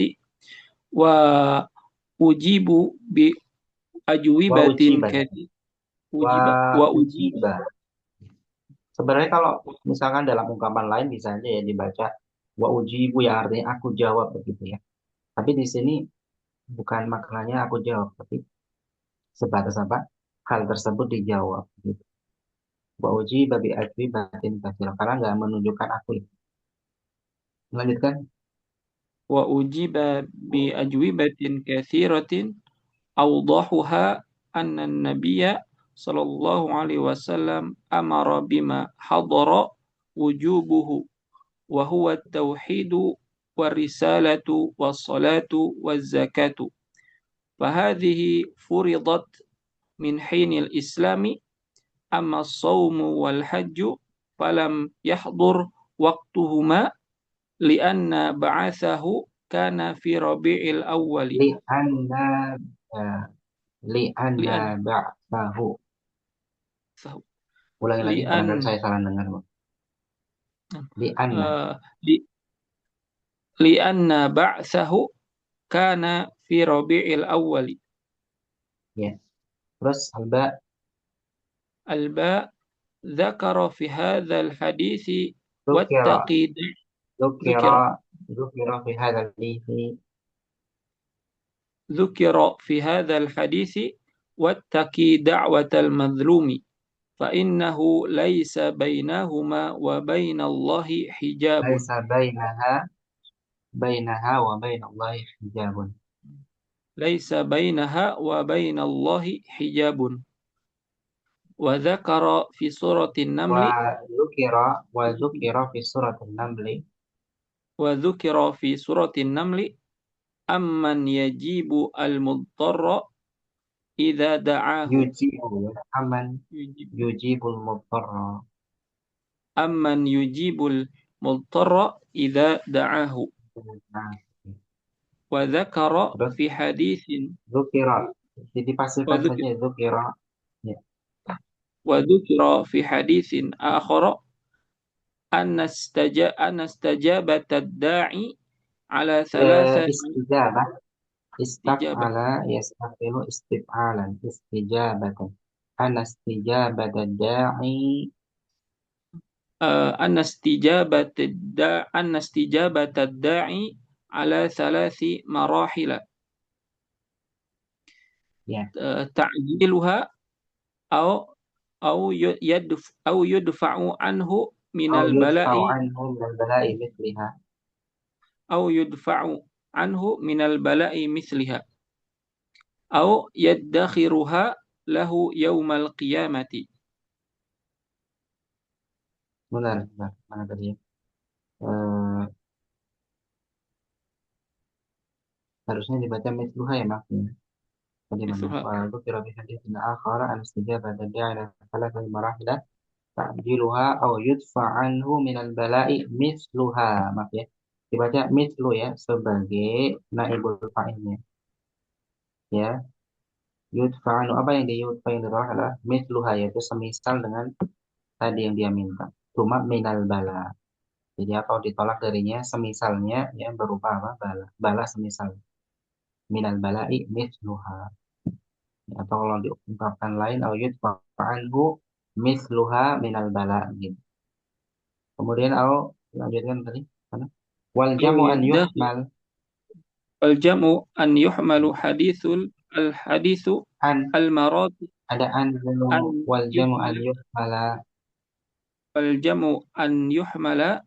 وأجيب بأجوبة Wa كثيرة ujiba. Sebenarnya kalau misalkan dalam ungkapan lain bisa aja ya dibaca wa ujibu yang artinya aku jawab begitu ya. Tapi di sini bukan maknanya aku jawab, tapi sebatas apa? Hal tersebut dijawab gitu. Wa ujiba bi batin katsira karena nggak menunjukkan aku ya. Lanjutkan. وأجيب بأجوبة كثيرة أوضحها أن النبي صلى الله عليه وسلم أمر بما حضر وجوبه وهو التوحيد والرسالة والصلاة والزكاة فهذه فرضت من حين الإسلام أما الصوم والحج فلم يحضر وقتهما لأن بعثه كان في ربيع الأول Li'anna li'anna لأن ba'dahu. Ulangi lagi, barangkali saya salah dengar. Li'anna. لأن بعثه كان في ربيع الأول. Ya. Terus alba. الباء ذكر في هذا الحديث Dzukira. والتقييد Dzukira fi hadzal hadits. ذكر في هذا الحديث واتقي دعوة المظلوم فإنه ليس بينهما وبين الله حجاب. Laisa bainaha wa bainallahi hijabun. ليس بينها وبين الله حجاب وذكر في سورة النمل وذكر في سورة النمل وذكر في سورة النمل أمن يجيب المضطر إذا دعاه يجيب أمن يجيب يجيب المضطر. أمن يجيب المضطر إذا دعاه Nah, وذكر terus في حديث zukira dipasifkan وذكر, saja zukira ya. وذكر في حديث آخر أن استجابة الداعي على ثلاثة Istijabah استجابة istaf'ala yastafilu istif'alan istijabatan ana istijabata da'i أن استجابة الداعي على ثلاث مراحل ya تعجيلها أو أو يدفع عنه من au البلاء yudfa'u anhu min bala'i mithliha. أو يدفع عنه من البلاء مثلها أو يدخرها له يوم القيامة. Benar, mana tadi ya? Eh, harusnya dibaca mithluha ya, maaf ya. Tadi mana? مثلها Wa dzukira fi haditsin akhar an istijabata da'i ala thalathati marahila ta'jiluha aw yudfa' anhu minal bala'i mithluha. Maaf ya. Dibaca mithlu ya sebagai naibul fa'ilnya. Ya, yudfa'anu apa yang yudfa yang ditolak adalah mithluha yaitu semisal dengan tadi yang dia minta. Cuma minal bala. Jadi apa ditolak darinya semisalnya ya berupa apa? Bala. Bala semisal. Minal bala'i mithluha. Atau kalau diungkapkan lain au yudfa'anhu mithluha minal bala gitu. Kemudian au lanjutkan tadi mana? Wal أو jamu an يدخر yuhmal الجمع أن يحمل الحديث an المراد ada an أن wal jamu an يحمل yuhmala الجمع أن يحمل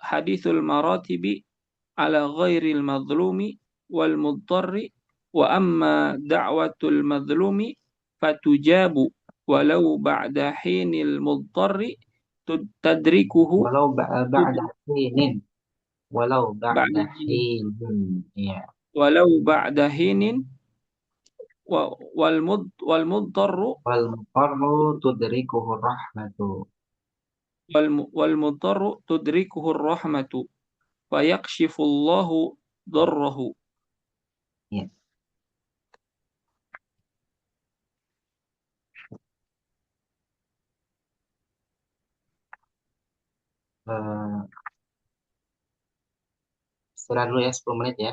حديث المراتب على غير المظلوم والمضطر وأما دعوة المظلوم فتجاب ولو بعد حين المضطر تدركه ba'da hinin walau بعد ba'da حين hinin ya. ولو بعد حين والمضطر Wal muqarru tudrikuhu rahmatu. والمضطر تدركه الرحمة فيكشف الله ضره. Ya. Eh, istirahat dulu ya 10 menit ya.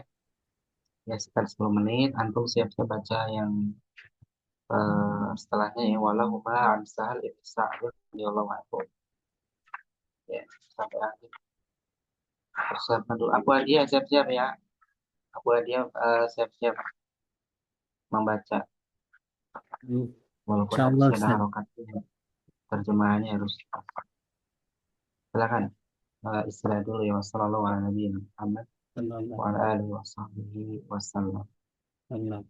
Ya sekitar 10 menit. Antum siap-siap baca yang setelahnya ya. Walahuma an sahal ibn Sa'd radhiyallahu anhu. Ya, sampai akhir. Persiapan dulu. Aku hadiah siap-siap ya. Aku hadiah siap-siap membaca. Walaupun Insyaallah harusnya ada Ustaz. harokatnya. Terjemahannya harus. Silakan. Istirahat dulu ya. Wassalamualaikum warahmatullahi wabarakatuh. Sallallahu Wa ala alihi wa sahbihi wasallam. alaihi wasallam.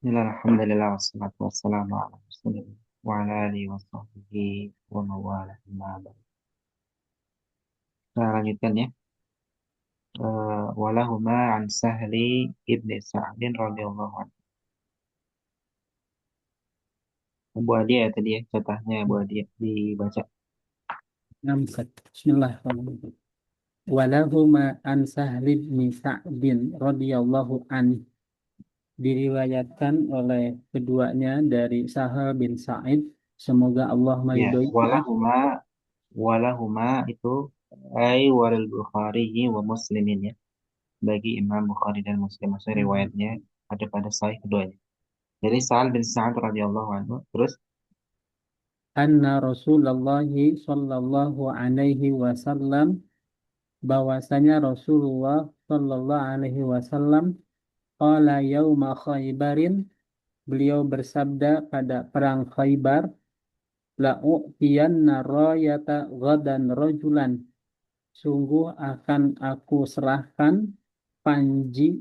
Bismillah, alhamdulillah, wassalatu wassalamu ala rasulillah wa ala alihi wa sahbihi wa mawala amma ba'd. Kita lanjutkan ya. Walahuma an Sahli ibni Sa'din radhiyallahu anhu. Abu Adi ya tadi ya, contohnya Abu Adi dibaca. Namsat. Bismillahirrahmanirrahim. Walahuma an Sahli bin Sa'din radhiyallahu anhu. Diriwayatkan oleh keduanya dari Sahal bin Sa'id, semoga Allah Ya, meridhoinya. walahuma itu ay walil Bukhari wa Muslimin ya. Bagi Imam Bukhari dan Muslim, maksudnya riwayatnya ada pada sahih keduanya. Jadi Sa'al bin Sa'ad radhiyallahu anhu, terus Anna Rasulullah sallallahu alaihi wasallam, bahwasanya Rasulullah sallallahu alaihi wasallam qala yauma Khaybarin, beliau bersabda pada perang Khaybar, la'u'tiyanna rayata ghadan rajulan, sungguh akan aku serahkan panji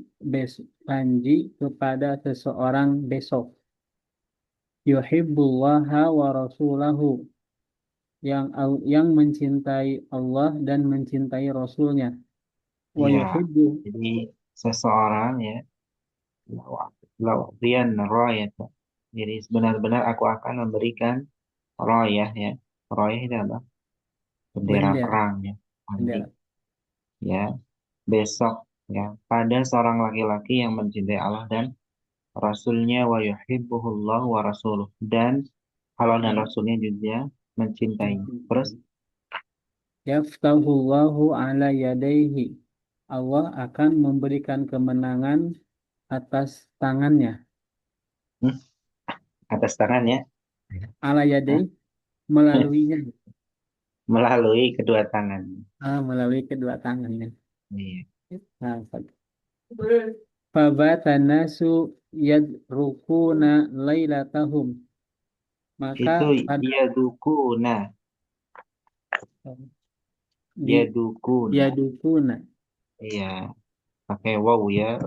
kepada seseorang besok, yuhibbullaha wa rasulahu, yang mencintai Allah dan mencintai Rasulnya, wa ya, yuhibbu, jadi seseorang ya, lau'tiyan rayata. Jadi benar-benar aku akan memberikan rayah ya. Rayah itu apa? Bendera bendera perang ya. Nanti bendera ya, besok ya, pada seorang laki-laki yang mencintai Allah dan Rasulnya wa yuhibbuhullah wa rasuluh, dan Allah dan Rasulnya juga mencintai. Terus yaftahullahu ala yadaihi, Allah akan memberikan kemenangan atas tangannya. Atas tangannya, Ala yadai, melaluinya. melalui kedua tangan. Melalui kedua tangannya. Iya. Nah, fabatan nasu yadrukuna lailatahum, maka Itu pada yadukuna, di yadukuna. yadukuna, Iya, pakai waw ya.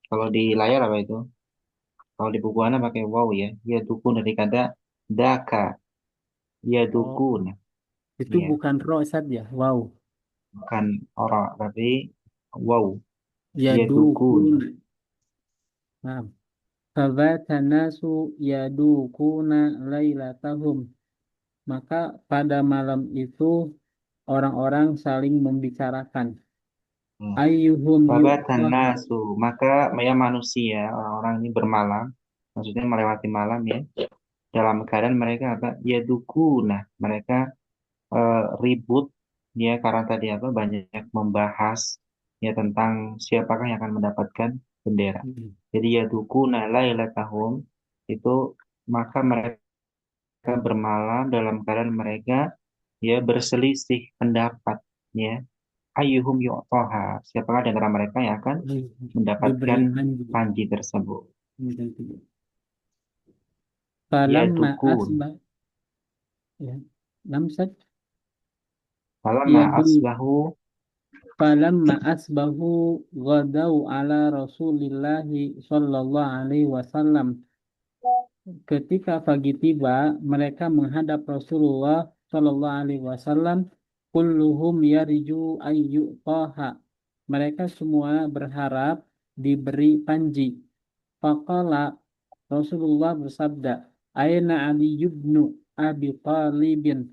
Kalau di layar apa itu? Kalau di buku Anda pakai waw ya. Yadukuna dari kata daka. oh, Yadukuna. itu Iya, bukan ro Ustaz ya. Wow. bukan orang tapi waw. Yadukuna. Yadukuna. Nah, fabatan nasu yadukuna lailatahum, maka pada malam itu orang-orang saling membicarakan, Hmm. ayyuhum Fabatan yu'taha, nasu, maka ya manusia, orang-orang ini bermalam, maksudnya melewati malam ya, dalam keadaan mereka apa? Yadukuna, mereka ribut ya, karena tadi apa, banyak membahas ya tentang siapakah yang akan mendapatkan bendera. Jadi yadukuna lailatahum itu, maka mereka bermalam dalam keadaan mereka ya berselisih pendapat ya. Ayyuhum yu'taha, siapakah di antara mereka yang akan mendapatkan diberi panji. panji tersebut. Falamma Yadukun. asbah, ya, lamsat Falamma yadu, asbahu, falamma asbahu ghadau ala Rasulillahi sallallahu alaihi wasallam, ketika pagi tiba mereka menghadap Rasulullah sallallahu alaihi wasallam, kulluhum yarju ayyuqaha, mereka semua berharap diberi panji. Faqala, Rasulullah bersabda, Aina Ali ibnu Abi Talibin,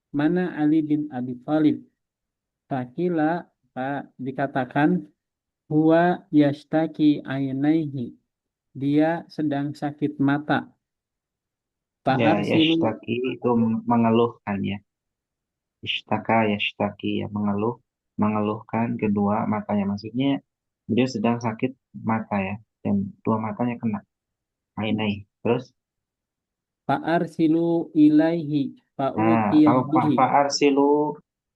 mana Ali bin Abi Talib? Fakila, dikatakan, huwa yashtaki ainaihi, dia sedang sakit mata. ya Fa'arsilu, yashtaki itu mengeluhkan ya. Ishtaka yashtaki ya, mengeluhkan kedua matanya. Maksudnya dia sedang sakit mata ya, dan dua matanya kena. Ainai. Terus, fa'arsilu ilaihi, nah, fa'utiya kalau bihi. fa'arsilu,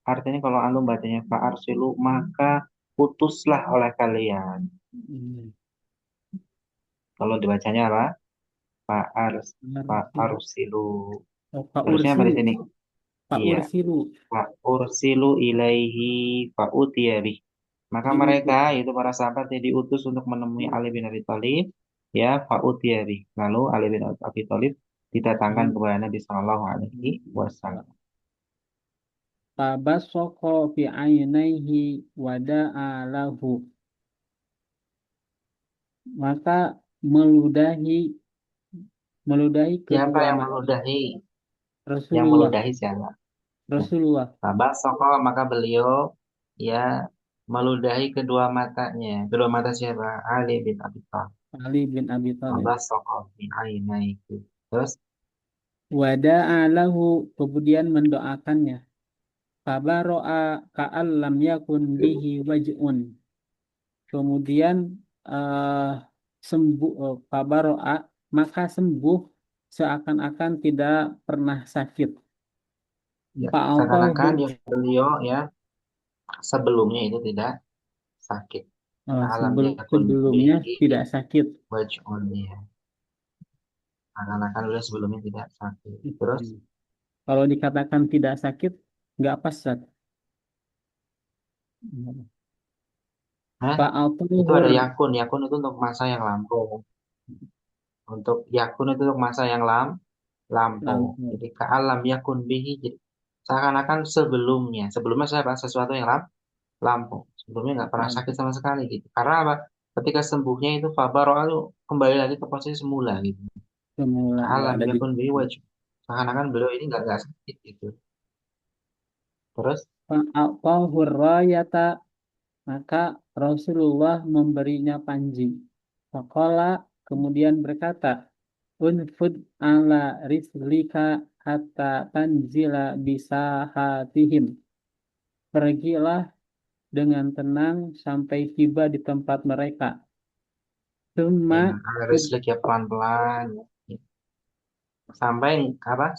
artinya kalau antum bacanya fa'arsilu, maka putuslah oleh kalian. Kalau dibacanya apa? Fa'arsilu. Harusnya apa di sini? Iya. Fa'ursilu, Fa'ursilu ilaihi fa'utiya bih. Maka mereka, itu para sahabat yang diutus untuk menemui Ali bin Abi Thalib, ya fa'utiyari. Lalu Ali bin Abi Thalib didatangkan kepada Nabi Shallallahu Alaihi Wasallam. Fabassaqa fi ainaihi wada'a lahu. Maka meludahi Siapa kedua yang mata meludahi? Yang Rasulullah. meludahi siapa? Rasulullah. Fabassaqa, maka beliau ya meludahi kedua matanya. Kedua mata siapa? Ali bin Abi Thalib. Ali bin Abi Thalib. Fabassaqa fi ainaihi. Terus Wada'a lahu, kemudian mendoakannya. Fabaro'a ka'allam yakun bihi waj'un. Kemudian fabaro'a, maka sembuh seakan-akan tidak pernah sakit. ya, Fa'atahu seakan-akan ya beliau ya sebelumnya itu tidak sakit. Alam yakun sebelumnya bihi tidak sakit. waj'un, ya. Seakan-akan beliau sebelumnya tidak sakit. Terus Kalau dikatakan tidak sakit, nggak pas, Ustaz. Hah? Fa'atahu Itu ada yakun. Yakun itu untuk masa yang lampau. Untuk yakun itu untuk masa yang lampau. Jadi ka'alam yakun bihi. Jadi seakan-akan sebelumnya. Sebelumnya siapa? Sesuatu yang lampau. Sebelumnya nggak pernah sakit sama sekali gitu. Karena apa? Ketika sembuhnya itu fabaro'a itu kembali lagi ke posisi semula gitu. semula nggak Ka'alam ada di yakun bihi wajib. Seakan-akan beliau ini nggak sakit gitu. Terus Fa'atahu rayata, maka Rasulullah memberinya panji. Faqala, kemudian berkata, Unfud ala rislika hatta tanzila bisahatihim. Pergilah dengan tenang sampai tiba di tempat mereka. ya, Summa harus lagi ya pelan-pelan. Ya. Sampai apa?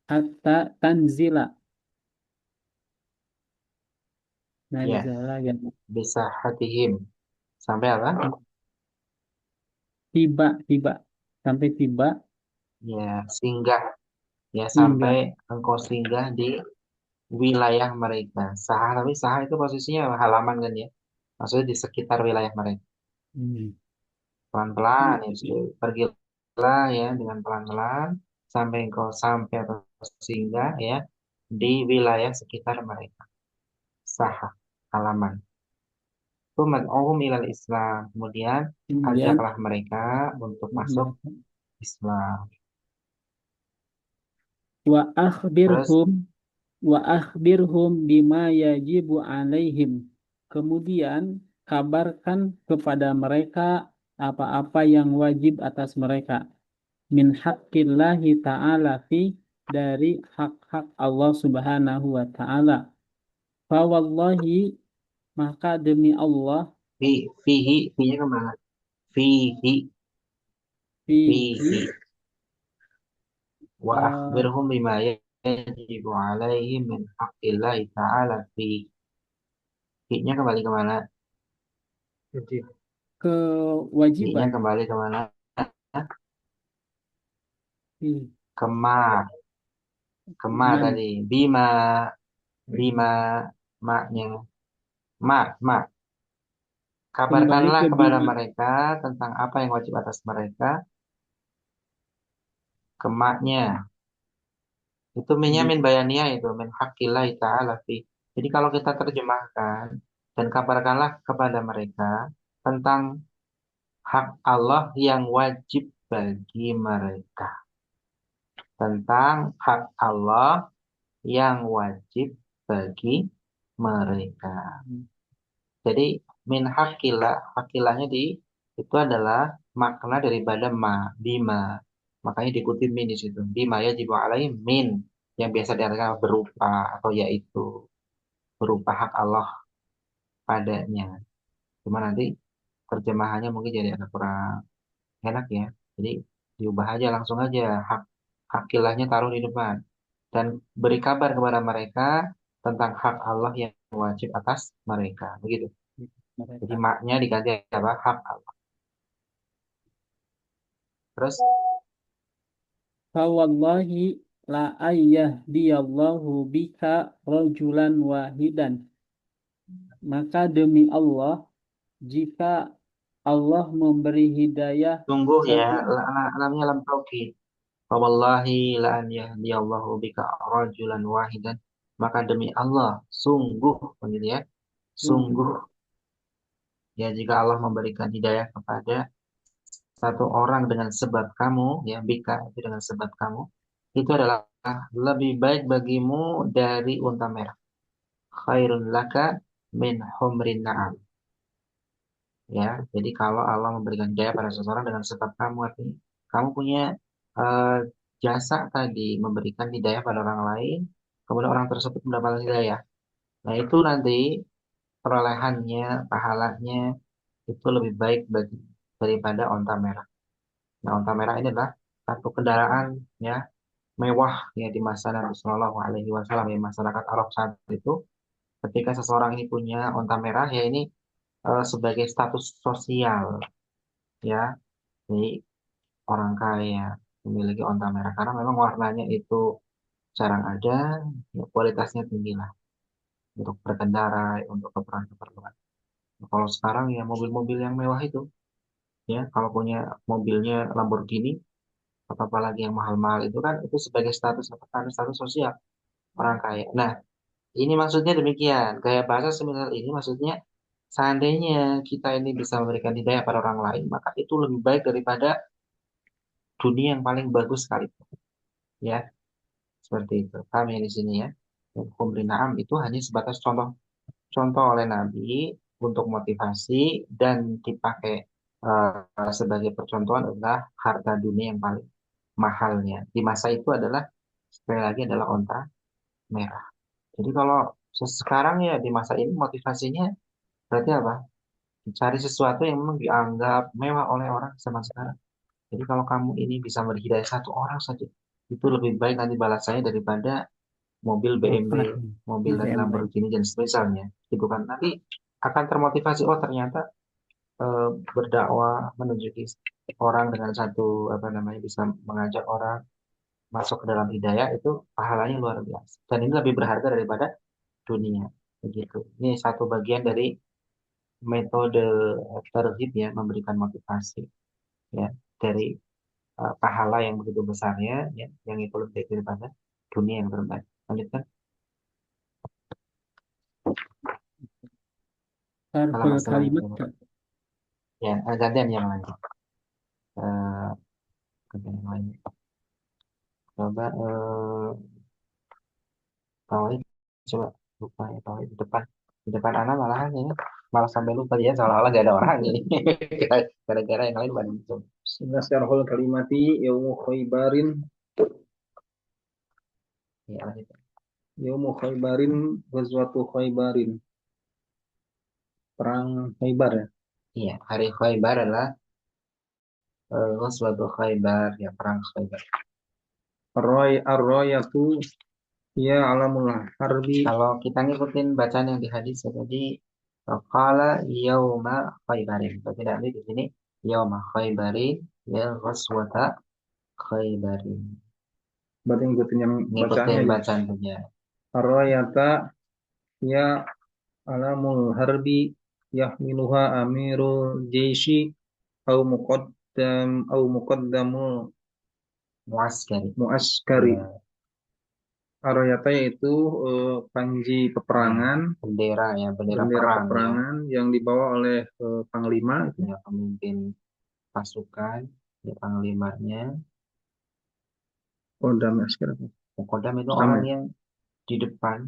hatta tanzila. Ya, Nazala ya. bisa hatihim. Sampai apa? Tiba sampai tiba Ya, singgah. Ya, hingga sampai engkau singgah di wilayah mereka. Sah, tapi sah itu posisinya halaman kan ya. Maksudnya di sekitar wilayah mereka. Pelan-pelan ya, pergilah ya dengan pelan-pelan sampai engkau sampai atau singgah ya di wilayah sekitar mereka. Sah, halaman. Tumad'uhum ilal Islam. Kemudian kemudian ajaklah mereka untuk masuk Islam. wa Terus akhbirhum wa akhbirhum bima yajibu alaihim. Kemudian kabarkan kepada mereka apa-apa yang wajib atas mereka. Min haqqillahi ta'ala fi, dari hak-hak Allah Subhanahu wa ta'ala. Fa wallahi, maka demi Allah, fihi kemana? Fihi fihi wa akhbirhum bima yajibu alaihim min haqqillahi ta'ala fi-nya kembali kemana? Finya kewajiban. kembali kemana? Fi- Kema Man. tadi bima maknya ma Kembali kabarkanlah ke kepada bima. mereka tentang apa yang wajib atas mereka, kemaknya itu min bayaniyah, itu min haqqillahi ta'ala fi. Jadi kalau kita terjemahkan dan kabarkanlah kepada mereka tentang hak Allah yang wajib bagi mereka, tentang hak Allah yang wajib bagi mereka. Jadi min hakilahnya itu adalah makna daripada bima. Makanya diikuti min di situ. Bima ya jibu alaihim min, yang biasa diartikan berupa atau yaitu berupa hak Allah padanya. Cuma nanti terjemahannya mungkin jadi agak kurang enak ya. Jadi diubah aja, langsung aja hakilahnya taruh di depan dan beri kabar kepada mereka tentang hak Allah yang wajib atas mereka. Begitu. Jadi maknya diganti apa? Hak Allah. Terus Fawallahi la ayyahdiyallahu bika rajulan wahidan. Maka demi Allah, jika Allah memberi hidayah Sungguh ya, satu lamnya lam taukid. Wallahi la an yahdiyallahu bika rajulan wahidan. Maka demi Allah, sungguh, begitu ya, sungguh sungguh ya jika Allah memberikan hidayah kepada satu orang dengan sebab kamu, ya bika itu dengan sebab kamu, itu adalah lebih baik bagimu dari unta merah. Khairun laka min humrin na'am. Ya, jadi kalau Allah memberikan hidayah pada seseorang dengan sebab kamu, artinya kamu punya eh, jasa tadi memberikan hidayah pada orang lain, kemudian orang tersebut mendapatkan hidayah. Nah, itu nanti perolehannya, pahalanya itu lebih baik daripada onta merah. Nah, onta merah ini adalah satu kendaraan ya mewah ya di masa Nabi Shallallahu Alaihi Wasallam, ya masyarakat Arab saat itu. Ketika seseorang ini punya onta merah, ya ini sebagai status sosial ya. Jadi orang kaya memiliki onta merah karena memang warnanya itu jarang ada, ya, kualitasnya tinggi lah untuk berkendara, untuk keperluan. Nah, kalau sekarang ya mobil-mobil yang mewah itu, ya kalau punya mobilnya Lamborghini atau apalagi yang mahal-mahal itu kan itu sebagai status sosial orang kaya. Nah, ini maksudnya demikian. Gaya bahasa semisal ini maksudnya seandainya kita ini bisa memberikan hidayah pada orang lain, maka itu lebih baik daripada dunia yang paling bagus sekalipun. Ya, seperti itu. Kami di sini ya. Hukum Naam itu hanya sebatas contoh oleh Nabi untuk motivasi dan dipakai sebagai percontohan adalah harta dunia yang paling mahalnya. Di masa itu adalah sekali lagi adalah onta merah. Jadi kalau sekarang ya di masa ini motivasinya berarti apa? Cari sesuatu yang memang dianggap mewah oleh orang zaman sekarang. Jadi kalau kamu ini bisa beri hidayah satu orang saja, itu lebih baik nanti balasannya daripada mobil BMW, mobil dari BMW. Lamborghini dan semisalnya. Gitu kan. Nanti akan termotivasi, oh ternyata berdakwah menunjuki orang dengan satu apa namanya bisa mengajak orang masuk ke dalam hidayah itu pahalanya luar biasa. Dan ini lebih berharga daripada dunia. Begitu. Ini satu bagian dari metode terhib ya memberikan motivasi ya dari pahala yang begitu besarnya ya yang itu lebih daripada dunia yang berbaik. Lanjutkan Harful halaman kalimat selanjutnya. Kak. Ya, gantian yang lain. Eh, gantian yang lain. Coba Tauhid, coba lupa ya Tauhid di depan anak malahan ya malah sampai lupa ya seolah-olah gak ada orang ini gara-gara yang lain pada itu. Syarhul kalimati yaumu khaybarin Ya, lanjut. yaumu khaybarin ghazwatu khaybarin. Perang Khaybar ya. Iya, hari Khaybar adalah suatu Khaybar ya perang Khaybar. Ar-rayatu ya alamul harbi. Kalau kita ngikutin bacaan yang di hadis ya, tadi qala yauma Khaybarin. Berarti nanti di sini yauma Khaybarin ya ghazwata Khaybarin. Berarti ngikutin yang bacaannya Ngikutin ya. bacaan saja. Ar-rayata ya alamul harbi yahmiluha amirul jaishi au muqaddamul Muaskari. muaskari. Ya, Arayata yaitu panji peperangan, bendera ya, bendera bendera perang ya. peperangan yang dibawa oleh panglima, Ya, pemimpin pasukan, ya, panglimanya. Kodam askar. Mukodam itu Sama orang ya? yang di depan.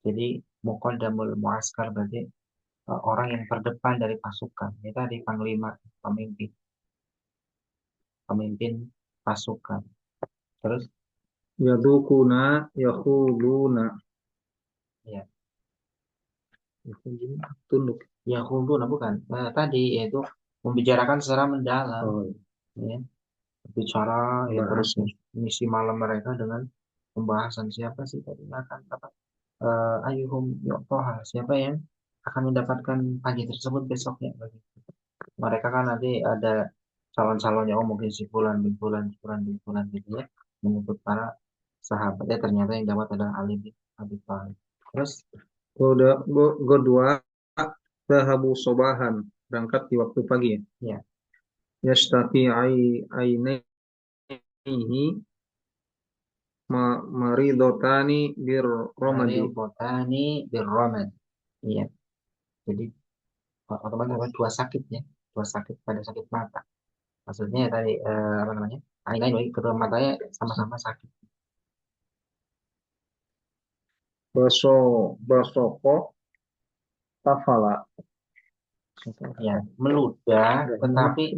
Jadi Mukodamul Muaskar berarti orang yang terdepan dari pasukan. Itu tadi panglima, pemimpin, pemimpin pasukan. Terus Yadukuna yakhuduna. ya, Yakhuduna tunduk. nah bukan. Nah, tadi yaitu membicarakan secara mendalam, Oh, ya. Bicara ya terus bahasa. misi malam mereka dengan pembahasan siapa sih tadi akan apa ayuhum yu'toha, siapa yang akan mendapatkan pagi tersebut besoknya bagi mereka kan nanti ada calon-calonnya, oh mungkin si fulan bin fulan fulan bin fulan gitu ya, menyebut para sahabatnya ternyata yang dapat adalah Ali bin Abi Thalib. Terus Godua Zahabu Sobahan. berangkat di waktu pagi ya. Ya. Yashtaki ainaihi maridotani birromadi. Maribotani birromad. Iya. Jadi otomatis apa? Dua sakit pada sakit mata. Maksudnya tadi apa namanya? Ain kedua matanya sama-sama sakit. Basoko tafala. Ya, meludah, tetapi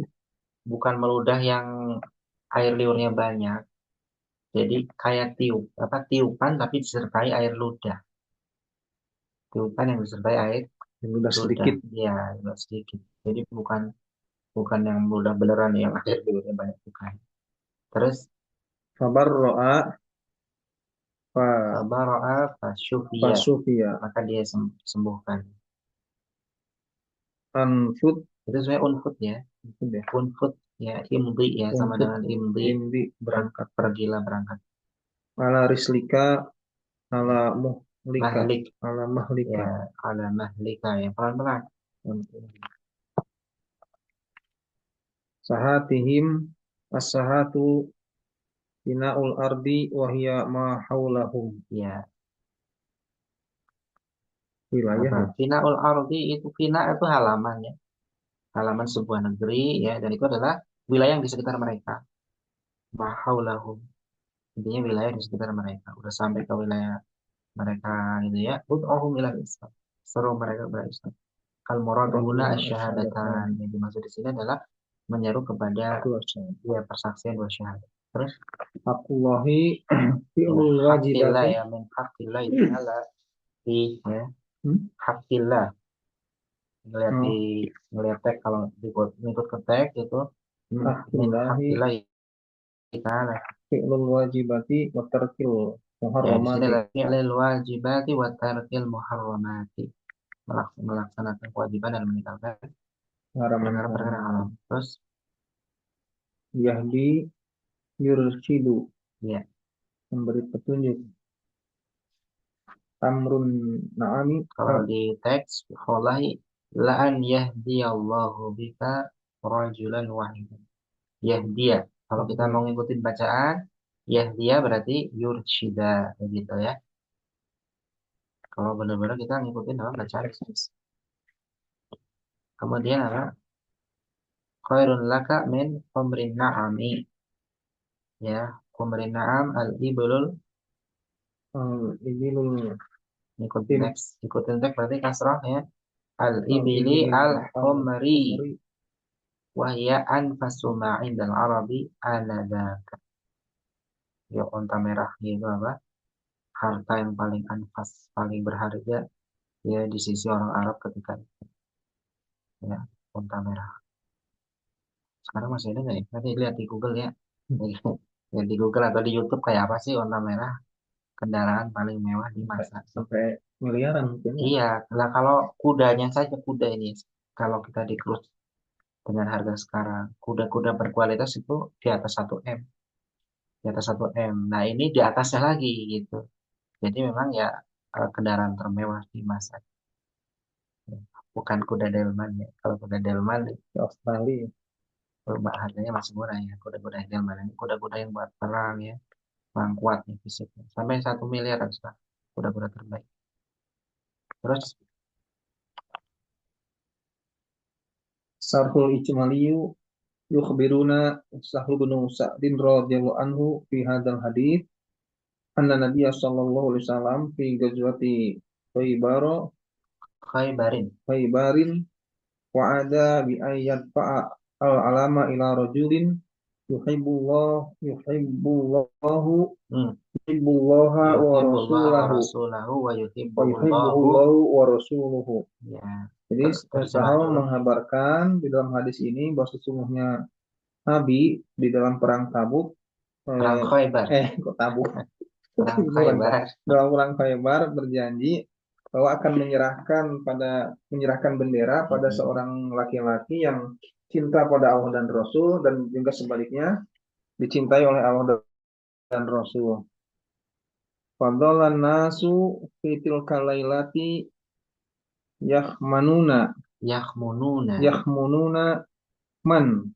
bukan meludah yang air liurnya banyak. Jadi kayak tiupan tapi disertai air ludah. Tiupan yang disertai air Udah ludah. sedikit. Ya, sedikit. Jadi bukan yang meludah beneran yang air liurnya banyak, bukan. Terus Fabarro'a Tabara'a fasyufiya, fasufiya maka dia sembuhkan. anfud Itu sebenarnya unfud ya. sudah Unfud ya, imdi ya, sama Unfud, dengan imdi, imdi berangkat, pergilah berangkat. ala rislika ala muhlika Mahlik ala mahlika. ya, ala mahlika ya, pelan-pelan. Sahatihim as-sahatu binaul ardi wahya ma haulahum. Ya, Wilayah apa? ya. Finaul ardi fina itu halaman ya. Halaman sebuah negeri ya, dan itu adalah wilayah yang di sekitar mereka. Mahaulahum. Intinya wilayah di sekitar mereka. Udah sampai ke wilayah mereka gitu ya. Ud'uhum ilal Islam. Seru mereka berislam. Al muradu huna asyhadatan. Yang dimaksud di sini adalah menyeru kepada dua persaksian, dua syahadat. Terus Haqullahi fi'lul hakillah wajibati. ya, min hakillah ta'ala fi ya. Hakillah. Ngelihat tag, kalau ngikut ke tag itu min hakillah ta'ala. Fi'lul wajibati wa tarkil Ya, di sini muharramati. lagi fi'lil wajibati wa tarkil muharramati. Melaksanakan kewajiban dan meninggalkan perkara-perkara haram. Terus Yahdi yurshidu, ya, memberi petunjuk. Amrun na'ami, kalau di teks wallahi la an yahdiyallahu bika rajulan wahidan. Yahdiya. Kalau kita mau ngikutin bacaan, yahdiya berarti yurshida begitu ya. Kalau benar-benar kita ngikutin dalam bacaan. Kemudian apa? Khairun laka min humrin na'ami. Ya, humrin na'am al-iblul ikutin teks berarti kasrah ya. Al-ibili al-humri wahya anfasu ma'indal arabi anadaka. Ya, unta merah itu apa? Harta yang paling anfas, paling berharga ya di sisi orang Arab ketika itu. Ya, unta merah. Sekarang masih ada nggak ya? Nanti lihat di Google ya. Lihat di Google atau di YouTube kayak apa sih unta merah? Kendaraan paling mewah di masa. Sampai miliaran mungkin. Iya, lah kalau kudanya saja, kuda ini kalau kita di cruise dengan harga sekarang, kuda-kuda berkualitas itu di atas 1 M. Di atas 1 M. Nah, ini di atasnya lagi gitu. Jadi memang ya kendaraan termewah di masa. Bukan kuda delman ya. Kalau kuda delman Di Australia. harganya masih murah ya. Kuda-kuda delman ini kuda-kuda yang buat perang ya. Perang kuat nih fisiknya. Sampai 1 miliar harusnya. Kuda-kuda terbaik. Terus Sarhul Ijmaliyu yukhbiruna Sahlu bin Sa'din radhiyallahu anhu fi hadzal hadits anna Nabiy sallallahu alaihi wasallam fi ghazwati Khaybarin wa'ada bi ayat fa'a al-alama ila rajulin yuhibbullaha wa rasulahu wa yuhibbullahu wa rasuluhu. Ya. Jadi Sahal menghabarkan di dalam hadis ini bahwa sesungguhnya Nabi di dalam perang Tabuk perang Khaybar. Kok Tabuk? Perang Khaybar. Dalam perang Khaybar berjanji bahwa akan menyerahkan bendera pada seorang laki-laki yang cinta pada Allah dan Rasul, dan juga sebaliknya dicintai oleh Allah dan Rasul. Fadhalan nasu fitil kalailati yahmanuna Yakhmununa. Yakhmununa man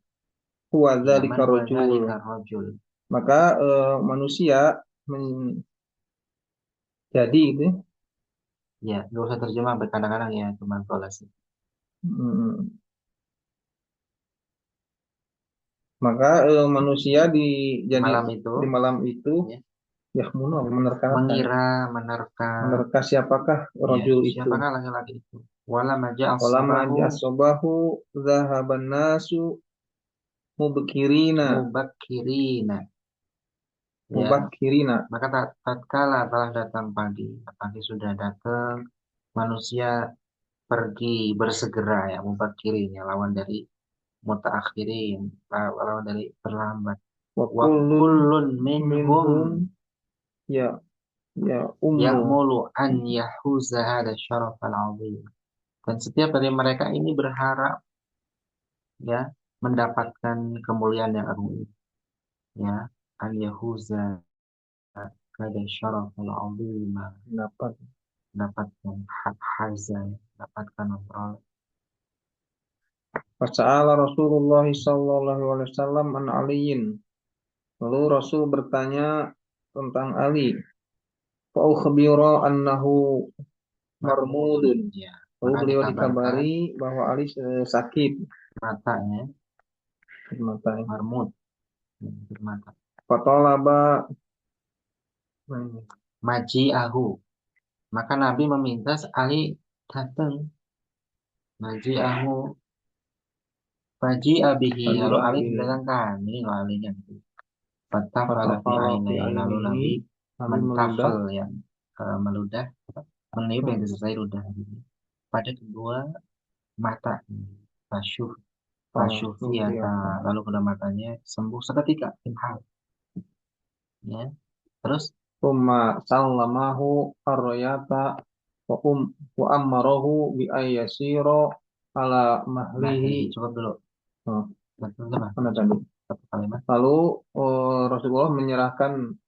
huwa Ya, man dzalika huwa rajul. dzalika rajul. Maka manusia menjadi itu. Ya, nggak usah terjemah, kadang-kadang ya cuma sih. Mm, Maka manusia Malam itu, di malam itu ya, Yakhmunu menerka apa? mengira, menerka, Menerka siapakah ya, rajul itu. siapakah laki-laki itu. Wala maja Walamma asbahu ja'asobahu zahaban nasu mubakirina. mubakirina. Ya, Mubakirina. maka tatkala telah datang pagi, pagi sudah datang, manusia pergi bersegera, ya, mubakirin, ya, lawan dari mutaakhirin, lawan dari terlambat. Wa Wa kullun minhum minhum ya ummu. ya'mulu an yahuza hada syaraf al-azim. Dan setiap dari mereka ini berharap, ya, mendapatkan kemuliaan yang agung ini, ya, an yahuza hada syaraf al-azim, Dapat. mendapatkan hak hazan, mendapatkan memperoleh. Fasa'ala Rasulullah sallallahu alaihi wasallam an aliyin. Lalu Rasul bertanya tentang Ali. Fa'ukhbira annahu marmudun. Ya, Lalu maka beliau dikabarkan dikabari bahwa Ali sakit matanya matanya. marmut, mata. Fatalaba Maji'ahu, maka Nabi meminta Ali datang. Maji'ahu, Faji'abihi, lalu Ali didatangkan. Ini loh alinya. Fatafala fi Fatafala fi ainihi, lalu Nabi ainihi. Nabi mentafal, meludah. yang meludah, meniup yang disertai ludah pada kedua mata. Fasyuf, fasyufiyata, lalu kedua matanya sembuh seketika. Inhal. Ya. Terus Thumma sallamahu ar-rayata wa ammarahu bi ayyasira ala mahlihi. coba dulu. Oh, Betul, mana tadi? satu kalimat. Lalu Rasulullah menyerahkan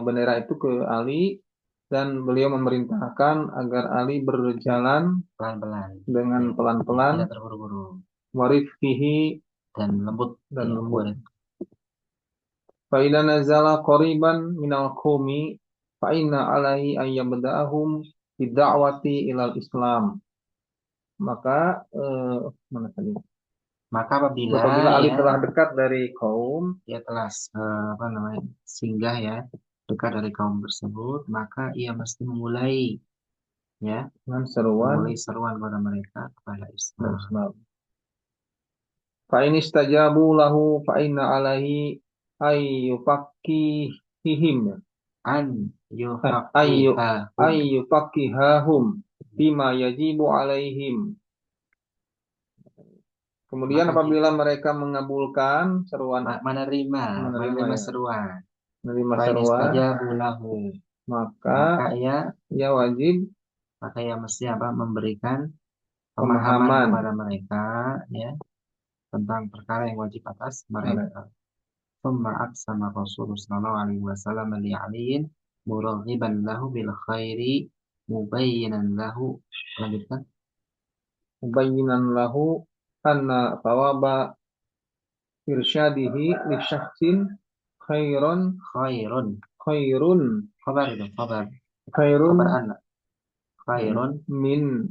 bendera itu ke Ali dan beliau memerintahkan agar Ali berjalan Pelan-pelan, dengan tidak pelan-pelan, terburu-buru warifkihi dan lembut, dan ya, lembut. kuat. Fa'idha nazala qariban minal qawmi fa'inna alaihi an yabda'ahum bid'awati ilal Islam. Maka mana tadi? Maka apabila Ali ya, telah dekat dari kaum, dia telah singgah, ya, dekat dari kaum tersebut, maka ia mesti memulai, ya, dengan seruan memulai seruan kepada mereka kepada Islam. Islam. Fa in istajabu lahu fa inna alaihi ayyufakkihihim An yufaqqihahum, ayyufakkihahum bima yajibu alaihim. Kemudian Maka apabila mereka mengabulkan seruan menerima ya, seruan, menerima fa in seruan, istajabu lahu, maka ia wajib mesti memberikan pemahaman pemahaman kepada mereka, ya, tentang perkara yang wajib atas mereka. Thumma aqsama Rasulullah sallallahu alaihi wasallam li aliin muraghiban lahu bil khairi mubayyinan lahu. Lanjutkan. mubayyinan lahu anna thawaba irsyadihi li syakhsin khairun Khairun khairun khabar anak khairun min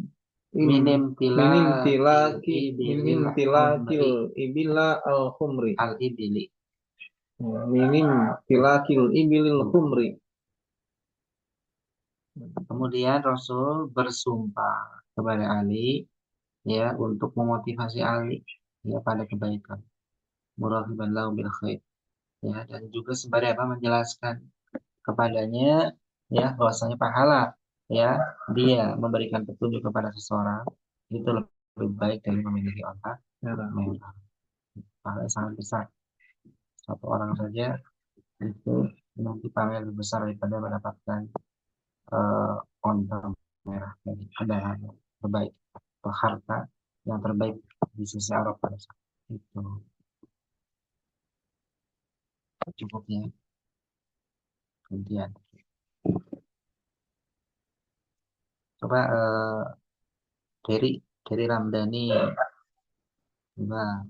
minim tilakil ibila al khumri al ibili. minim tilakil ibilil khumri. Kemudian Rasul bersumpah kepada Ali, ya, untuk memotivasi Ali, ya, pada kebaikan. Muraghiban lahu bil khair, ya, dan juga sembari menjelaskan kepadanya, ya, bahwasanya pahala, ya, dia memberikan petunjuk kepada seseorang itu lebih baik dari memiliki otak merah. Pahala sangat besar. Satu orang saja itu nanti pahala lebih besar daripada mendapatkan onta merah dari kendaraan terbaik atau harta yang terbaik di sisi Allah pada saat itu. Cukupnya. Kemudian coba Derry Dari Ramdhani. Nah,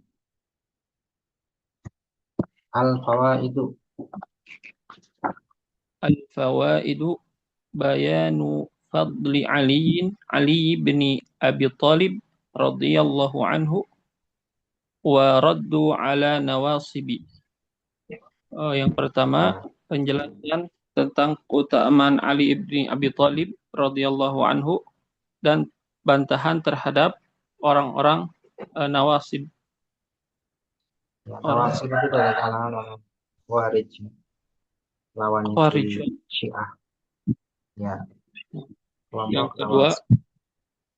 al-fawaidu. Al-fawaidu bayanu fadli Ali bin Abi Thalib radhiyallahu anhu wa raddu ala nawasibi. Yang pertama, penjelasan tentang keutamaan Ali bin Abi Thalib radhiyallahu anhu dan bantahan terhadap orang-orang nawasib. Ya, nawasib itu dari kalangan orang Khawarij, lawannya Khawarij. Syiah. Ya, Yang kelompok kedua, nawasib.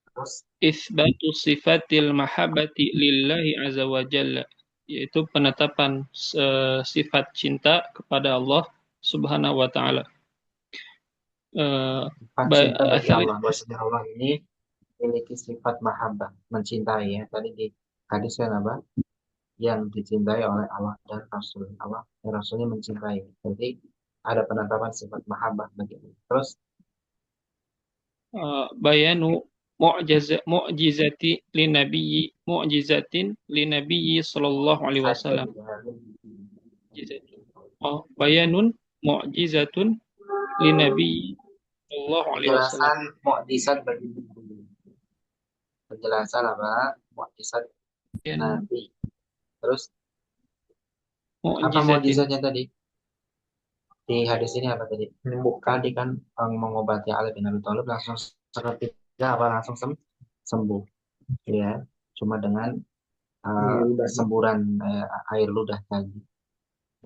Terus isbatu sifatil mahabbati lillahi azza wa jalla, yaitu penetapan sifat cinta kepada Allah Subhanahu wa taala. sifat cinta bagi Allah. Maksudnya Allah ini memiliki sifat mahabbah, mencintai ya. Tadi di hadis kan apa? Yang dicintai oleh Allah dan Rasul. Allah dan Rasulnya mencintai. Jadi ada penetapan sifat mahabbah bagi Allah. Terus bayanu mu'jizati linabiyyi sallallahu alaihi wasallam. Bayanun mu'jizatun linabiyyi sallallahu alaihi wasallam. Penjelasan mukjizat bagi Nabi. Penjelasan apa? Mukjizat Nabi. Terus apa mukjizatnya tadi? Di hadis ini apa tadi? Tadi kan mengobati Ali bin Abi Thalib langsung seketika langsung sembuh. Ya, cuma dengan semburan air ludah tadi.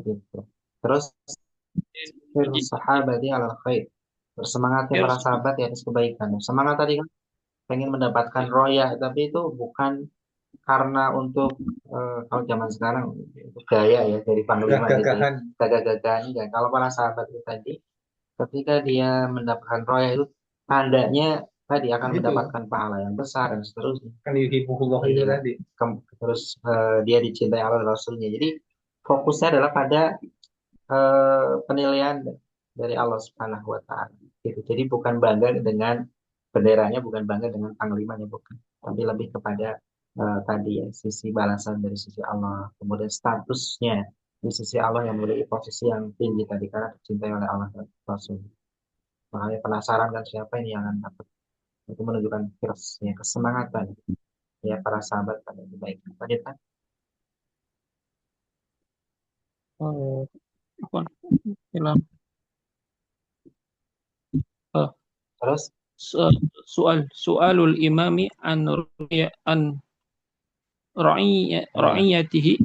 Gitu. Terus sahabati ala khair. Bersemangatnya para sahabat di atas kebaikan. Semangat tadi kan pengen mendapatkan royah, tapi itu bukan karena untuk kalau zaman sekarang itu gaya ya dari panglima gitu, gagah-gagahan enggak. Kalau para sahabat itu tadi ketika dia mendapatkan royah itu tandanya tadi akan mendapatkan pahala yang besar dan seterusnya. Kan yuhibbuhullah itu tadi. Terus dia dicintai Allah dan Rasulnya. Jadi fokusnya adalah pada penilaian dari Allah Subhanahu wa taala. Gitu. Jadi bukan bangga dengan benderanya, bukan bangga dengan panglimanya, bukan. Tapi lebih kepada tadi ya, sisi balasan dari sisi Allah, kemudian statusnya di sisi Allah yang memiliki posisi yang tinggi tadi karena dicintai oleh Allah dan Rasul. Makanya penasaran kan siapa ini yang akan dapat. Itu menunjukkan ya, kesemangatan ya para sahabat pada kebaikan. Lanjut kan? Terus Soalul imami an ra'iyatihi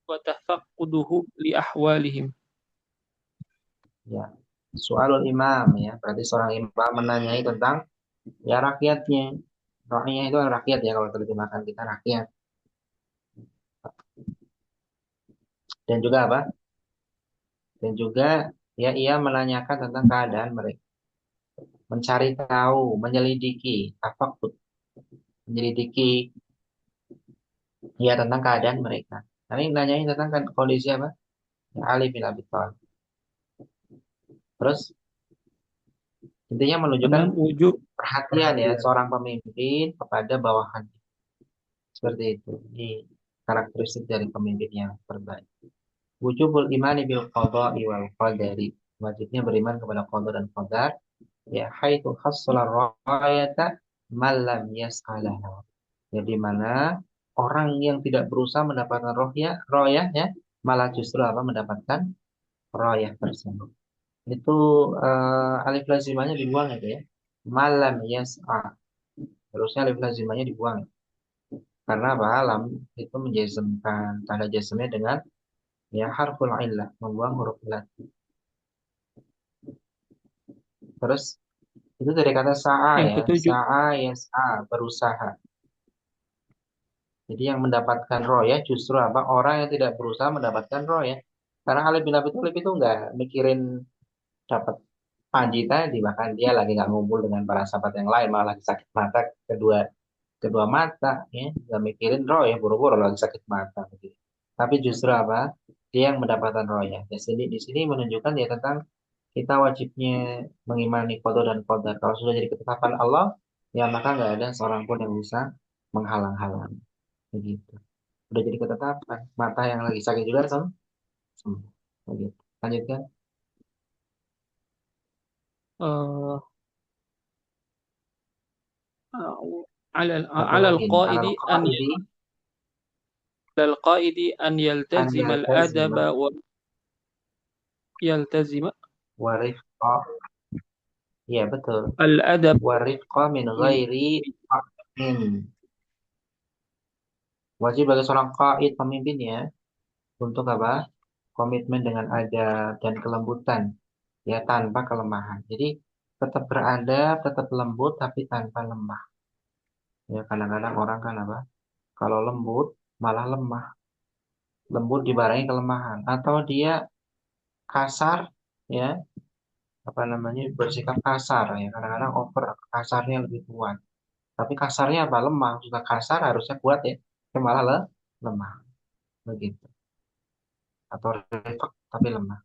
wa tafaqquduhu li ahwalihim. Ya, soalul imam ya, berarti seorang imam menanyai tentang ya rakyatnya. Ra'iyah itu rakyat ya, kalau terjemahkan kita rakyat. Dan juga apa? Dan juga ya ia menanyakan tentang keadaan mereka. Mencari tahu, menyelidiki, menyelidiki ya tentang keadaan mereka. Nah, ini nanyain tentang kondisi apa? Ya, Ali bin Abi Thalib. Terus intinya menunjukkan perhatian ya seorang pemimpin kepada bawahan. Seperti itu. Ini karakteristik dari pemimpin yang terbaik. Wujubul imani bil qada'i wal qadari. Wajibnya beriman kepada qada dan qadar. Ya, haitsu hassala rayata man lam yas'alaha. Jadi mana orang yang tidak berusaha mendapatkan royah ya, malah justru apa mendapatkan royah tersebut. Itu alif lazimanya dibuang itu ya. Malam yas'a. Terusnya alif lazimanya dibuang. Karena apa? Lam itu menjazmkan tanda jazmnya dengan ya harful illah, membuang huruf illah. Terus itu dari kata sa'a ya. Sa'a yas'a, berusaha. Jadi yang mendapatkan royah justru apa? Orang yang tidak berusaha mendapatkan royah. Karena Ali bin Abi Thalib itu nggak mikirin dapat panji tadi, bahkan dia lagi nggak ngumpul dengan para sahabat yang lain, malah lagi sakit mata kedua mata, ya nggak mikirin royah, buru-buru lagi sakit mata. Gitu. Tapi justru apa? Dia yang mendapatkan royah. Di sini menunjukkan dia tentang kita wajibnya mengimani qada dan qadar. Kalau sudah jadi ketetapan Allah, ya maka nggak ada seorang pun yang bisa menghalang-halang. Begitu. Udah jadi ketetapan. Mata yang lagi sakit juga sembuh. Begitu. Lanjutkan. آه، على Satu على lagi nih. القائد Alal qaidi على القائد أن an يلتزم الأدب yaltazima ويلتزم warifqa. Iya betul. الأدب Warifqa min ghairi min. Wajib bagi seorang qaid pemimpin ya untuk apa? Komitmen dengan adab dan kelembutan ya tanpa kelemahan. Jadi tetap beradab, tetap lembut tapi tanpa lemah. Ya kadang-kadang orang kan apa? Kalau lembut malah lemah. Lembut dibarengi kelemahan atau dia kasar ya apa namanya bersikap kasar ya kadang-kadang over kasarnya lebih kuat. Tapi kasarnya apa? Lemah. Sudah kasar harusnya kuat ya. Tapi malah lemah begitu. Atau refleks tapi lemah.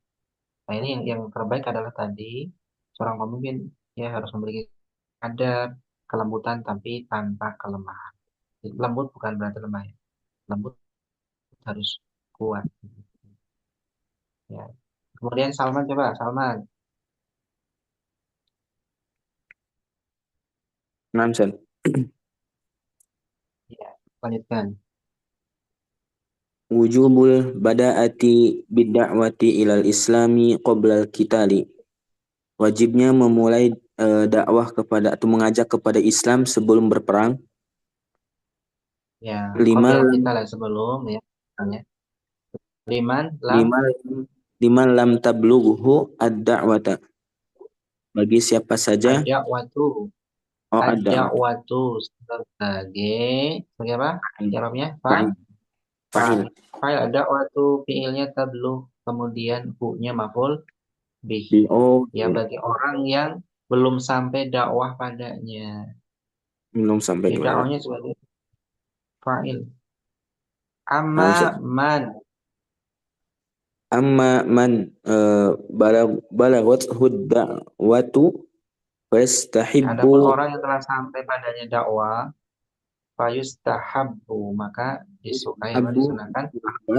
Nah ini yang terbaik adalah tadi seorang pemimpin ya harus memiliki adab, kelembutan tapi tanpa kelemahan. Jadi, lembut bukan berarti lemah ya. Lembut harus kuat. Ya. Kemudian Salman coba Salman. Naam, Ustaz. Ya, lanjutkan. Wujubul bada'ati bid-da'wati ilal islami qoblal qitali. Wajibnya memulai dakwah kepada atau mengajak kepada Islam sebelum berperang. Ya, Lima qabla lam, kita lah sebelum ya. Tanya. Liman lam lima, lima lam tablughu ad-da'wata. Bagi siapa saja, ad-da'watu. ad-da'wah. Ad-da'watu sebagai apa? Jawabnya Fa'il. Fa'il. fa'il ad-da'watu fiilnya tablu kemudian hu-nya maf'ul bih. Oh, Ya bagi orang yang belum sampai dakwah padanya. belum sampai Ya kepada. dakwahnya sebagai fa'il. Nah, Amma Ustaz. man. Amma man balagot hudda'watu Adapun fastahibbu orang yang telah sampai padanya dakwah, fayustahabbu maka disukai atau abu disunahkan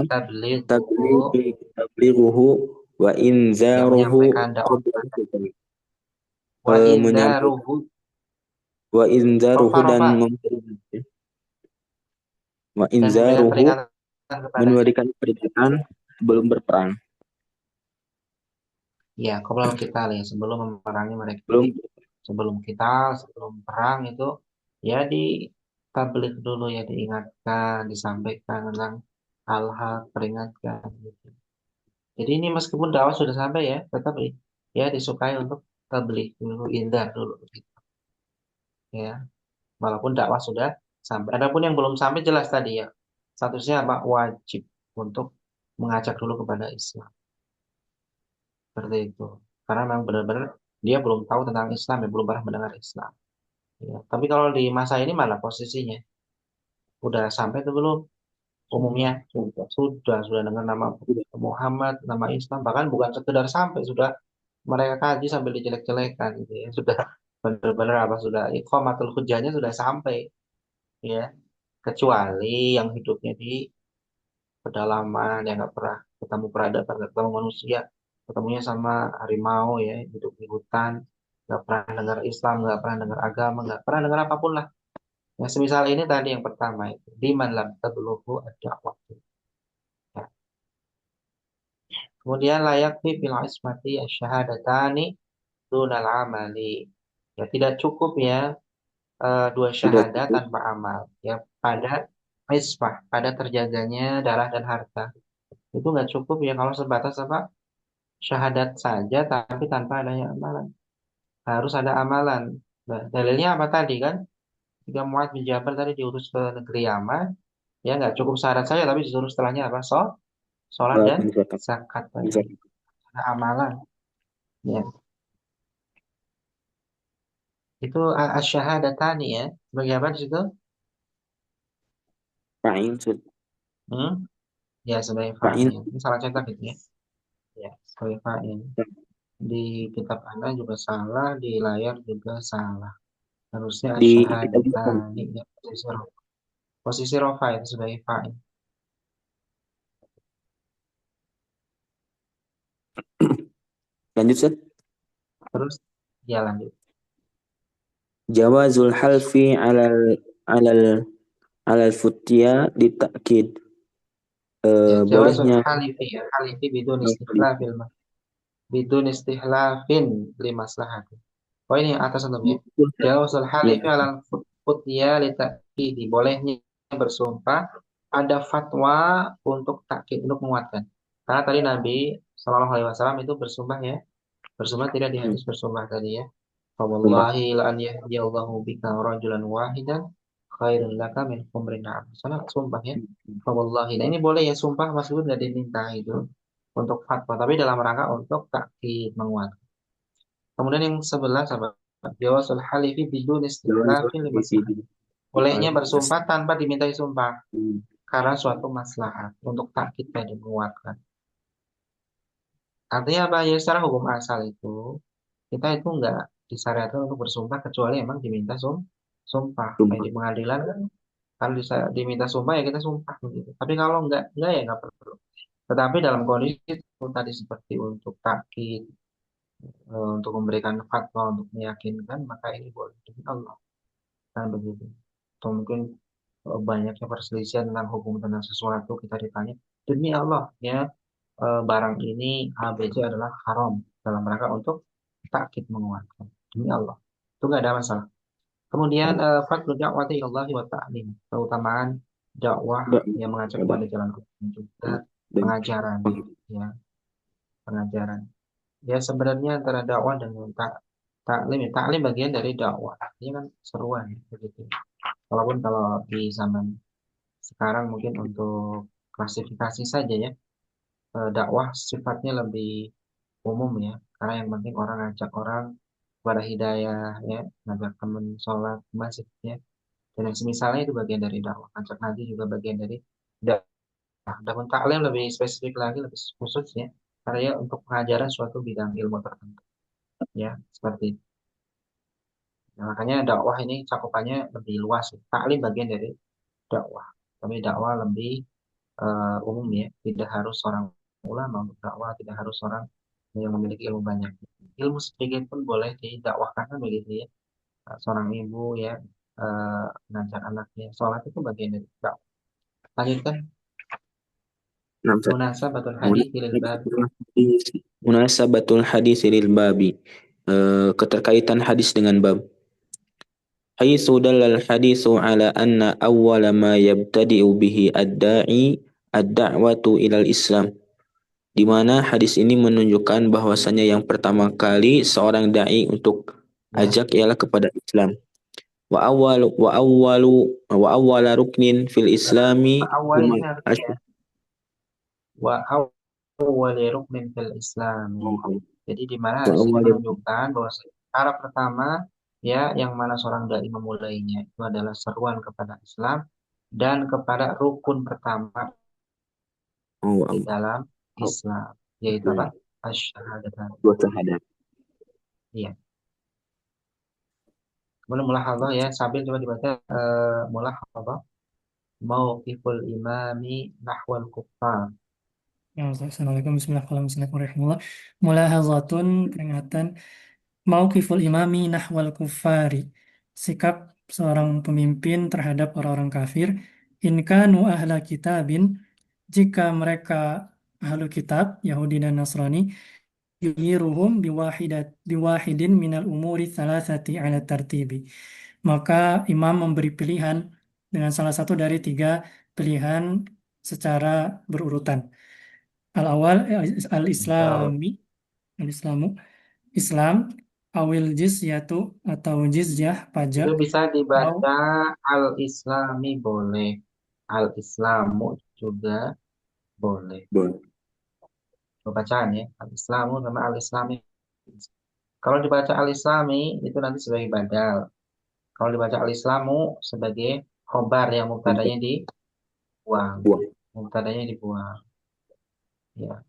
tablighu tablighuhu wa yang inzaruhu menyampaikan dakwah qabla al-qitali. wa Menyampaikan indaruhu wa inzaruhu rofa dan rofa dan memberikan peringatan kepadanya. memberikan peringatan sebelum berperang. Ya, qabla kita ya sebelum memerangi mereka. Jadi Belum sebelum kita, sebelum perang itu ya di tabligh dulu ya diingatkan, disampaikan tentang hal-hal peringatkan gitu. Jadi ini meskipun dakwah sudah sampai ya, tetap ya disukai untuk tabligh dulu, indar dulu gitu. Ya, walaupun dakwah sudah sampai. Adapun yang belum sampai jelas tadi ya, statusnya apa? Wajib untuk mengajak dulu kepada Islam. Seperti itu. Karena memang benar-benar dia belum tahu tentang Islam, ya belum pernah mendengar Islam. Ya. Tapi kalau di masa ini mana posisinya? Udah sampai atau belum? Umumnya sudah dengar nama Muhammad, nama Islam, bahkan bukan sekedar sampai, sudah mereka kaji sambil dijelek-jelekan gitu ya. Sudah benar-benar apa sudah iqamatul hujjahnya sudah sampai ya. Kecuali yang hidupnya di pedalaman yang nggak pernah ketemu peradaban, nggak ketemu manusia, ketemunya sama harimau ya, hidup di hutan, nggak pernah dengar Islam, nggak pernah dengar agama, nggak pernah dengar apapun lah. Yang semisal ini tadi yang pertama itu di man lam tablughu ad-da'wah. Ya. Kemudian layak fi fil ismati asyahadatani dunal amali. Ya tidak cukup ya dua tidak syahadat tanpa amal. Ya pada ismah, pada terjaganya darah dan harta. Itu nggak cukup ya kalau sebatas apa? Syahadat saja tapi tanpa adanya amalan. Harus ada amalan. Nah, dalilnya apa tadi kan? Jika Mu'adz bin Jabal tadi diutus ke negeri Yaman, ya nggak cukup syahadat saja tapi disuruh setelahnya apa? Sholat dan melakukan zakat. zakat tadi. Ada amalan. Ya. Itu asyahadatani ya. Sebagai apa di situ? Fa'il, Ustaz. Hmm? Ya sebagai Fa'il. fa'il. Ini salah cetak gitu ya. Ya, sebagai fa'il. Di kitab Anda juga salah, di layar juga salah. Harusnya Di kitab bukan. asyahadatani ya, posisi rofa itu sebagai fa'il. Lanjut, Ustaz. Terus ya lanjut. Jawazul halfi alal alal futya ditakid. Ya, jawazul Bolehnya halifi ya, halifi bidun istihlafin li maslahatin. Oh ini yang atas sebelumnya. Jawazul ya, halifi alal futya li ta'kidi. Bolehnya bersumpah ada fatwa untuk takkid, untuk menguatkan. Karena tadi Nabi Shallallahu Alaihi Wasallam itu bersumpah ya, bersumpah tidak di hadis bersumpah tadi ya. sumpah. Fawallahi la an yahdiyallahu bika rajulan wahidan khairun laka min humrin na'am. Salah sumpah ya. Fawallahi. Nah ini boleh ya sumpah maksudnya nggak diminta itu untuk fatwa, tapi dalam rangka untuk takkid menguatkan. Kemudian yang sebelah sahabat jawasul halifi bidun Jawazul istihlafin li halifi maslahat. Bolehnya mas. bersumpah tanpa dimintai sumpah karena suatu maslahat untuk takkid dan menguatkan. Artinya apa ya, secara hukum asal itu kita itu nggak disyariatkan untuk bersumpah kecuali emang diminta sumpah. Kayak Sumpah. di pengadilan kan kalau diminta sumpah ya kita sumpah begitu. Tapi kalau enggak ya nggak perlu. Tetapi dalam kondisi itu tadi seperti untuk takkid, untuk memberikan fatwa untuk meyakinkan, maka ini boleh demi Allah kan begitu. Atau mungkin banyaknya perselisihan tentang hukum tentang sesuatu kita ditanya demi Allah ya, barang ini ABC adalah haram dalam rangka untuk takkid menguatkan demi Allah, itu nggak ada masalah. Kemudian fadlu da'wati ilallahi wa ta'lim, keutamaan dakwah yang mengajak Ada. kepada jalan Allah dan juga Dan pengajaran ya, pengajaran. Ya sebenarnya antara dakwah dan taklim ya, taklim bagian dari dakwah. Ini kan seruan ya, begitu. Walaupun kalau di zaman sekarang mungkin untuk klasifikasi saja ya, dakwah sifatnya lebih umum ya, karena yang penting orang ngajak orang kepada hidayah ya, ngajak teman sholat ke masjid ya, dan yang semisalnya itu bagian dari dakwah. Ngajak ngaji juga bagian dari dakwah. Adapun taklim lebih spesifik lagi, lebih khusus ya, karena ya untuk pengajaran suatu bidang ilmu tertentu ya, seperti itu. Nah, makanya dakwah ini cakupannya lebih luas ya. Taklim bagian dari dakwah, tapi dakwah lebih umum ya, tidak harus seorang ulama untuk dakwah, tidak harus orang yang memiliki ilmu banyak. Ilmu sedikit pun boleh didakwahkan kan begitu ya. Seorang ibu ya, mengajar anaknya sholat itu bagian dari dakwah. Lanjutkan. nah, Ustaz. Munasabatul hadits lil bab. Munasabatul hadis lil babi. Keterkaitan hadis dengan bab. Haitsu dalal hadisu ala anna awwala ma yabtadi'u bihi ad-da'i ad-da'watu ilal Islam. Di mana hadis ini menunjukkan bahwasanya yang pertama kali seorang dai untuk Ya. ajak ialah kepada Islam. Wa awwala ruknin fil Islami Awal ini artinya wa awwal ruknin fil Islam. Jadi di mana hadis ini menunjukkan bahwa cara pertama ya yang mana seorang dai memulainya itu adalah seruan kepada Islam dan kepada rukun pertama di dalam Islam, yaitu apa? Asyhadatan. Dua syahadat. Iya. Kemudian mulahadzah ya, sambil coba dibaca mulahadzah mauqiful imami nahwal kuffar. Ya, Ustaz. Assalamualaikum warahmatullahi. Mulahazatun, peringatan. Mauqiful imami nahwal kuffari. Sikap seorang pemimpin terhadap orang-orang kafir. In kanu ahla kitabin. Jika mereka ahlu kitab, Yahudi dan Nasrani, yumiruhum biwahidin minal umuri thalathati ala tartibi. Maka imam memberi pilihan dengan salah satu dari tiga pilihan secara berurutan. Al-awal Insya al-islami, al-islamu, Islam, awil jizyatu atau jizyah itu pajak, bisa atau dibaca al-islami boleh, al-islamu juga boleh. Boleh. Bacaan ya, al-islamu sama al-islami. Kalau dibaca al-islami itu nanti sebagai badal. Kalau dibaca al-islamu sebagai khobar yang mubtadanya dibuang. Buang. Mubtadanya dibuang. Ya.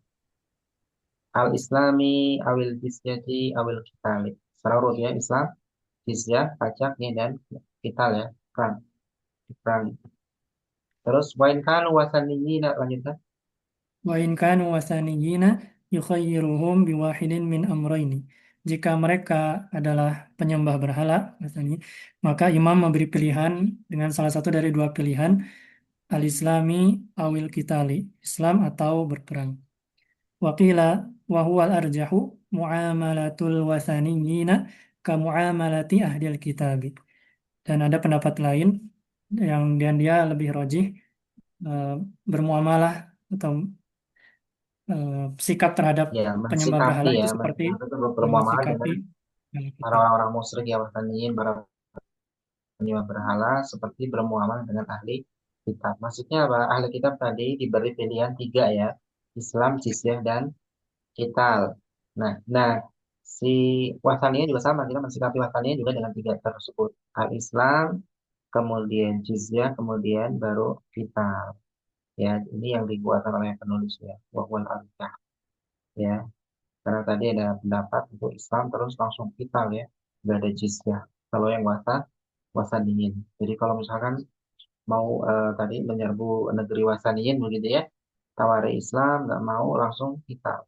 Al-Islami awil jizyati awil qitali. Secara urut ya, Islam, jizyah, pajak ya, dan qital ya, perang. Perang. Terus wain kanu wasaniyina, lanjutkan. Wa in kanu wasaniyina yukhayyiruhum biwahidin min amrayni. Jika mereka adalah penyembah berhala, wasani, maka imam memberi pilihan dengan salah satu dari dua pilihan, al-Islami awil qitali, Islam atau berperang. Waqila wa huwa al-arjahu muamalatul wasaniyina ka muamalati ahlil kitabi. Dan ada pendapat lain dan dia lebih rajih, eh, bermuamalah atau sikap terhadap Ya, penyembah mensikapi berhala ya, itu seperti itu bermuamalah mensikapi dengan para kita. orang-orang musyrik ya, wasaniyin, para penyembah berhala, seperti bermuamalah dengan ahli kitab. Maksudnya apa? Ahli kitab tadi diberi pilihan tiga ya, Islam, jizyah, dan qital. Nah, si wasaniyin juga sama, kita mensikapi wasaniyin juga dengan tiga tersebut. Al-Islam, kemudian jizyah, kemudian baru qital. Ya, ini yang dibuat oleh penulis ya, wahwal arjah. Ya, karena tadi ada pendapat untuk Islam terus langsung qital ya, nggak ada jizyah. Kalau yang wasaniyin. Jadi kalau misalkan mau tadi menyerbu negeri wasaniyin begitu ya, tawari Islam nggak mau langsung qital.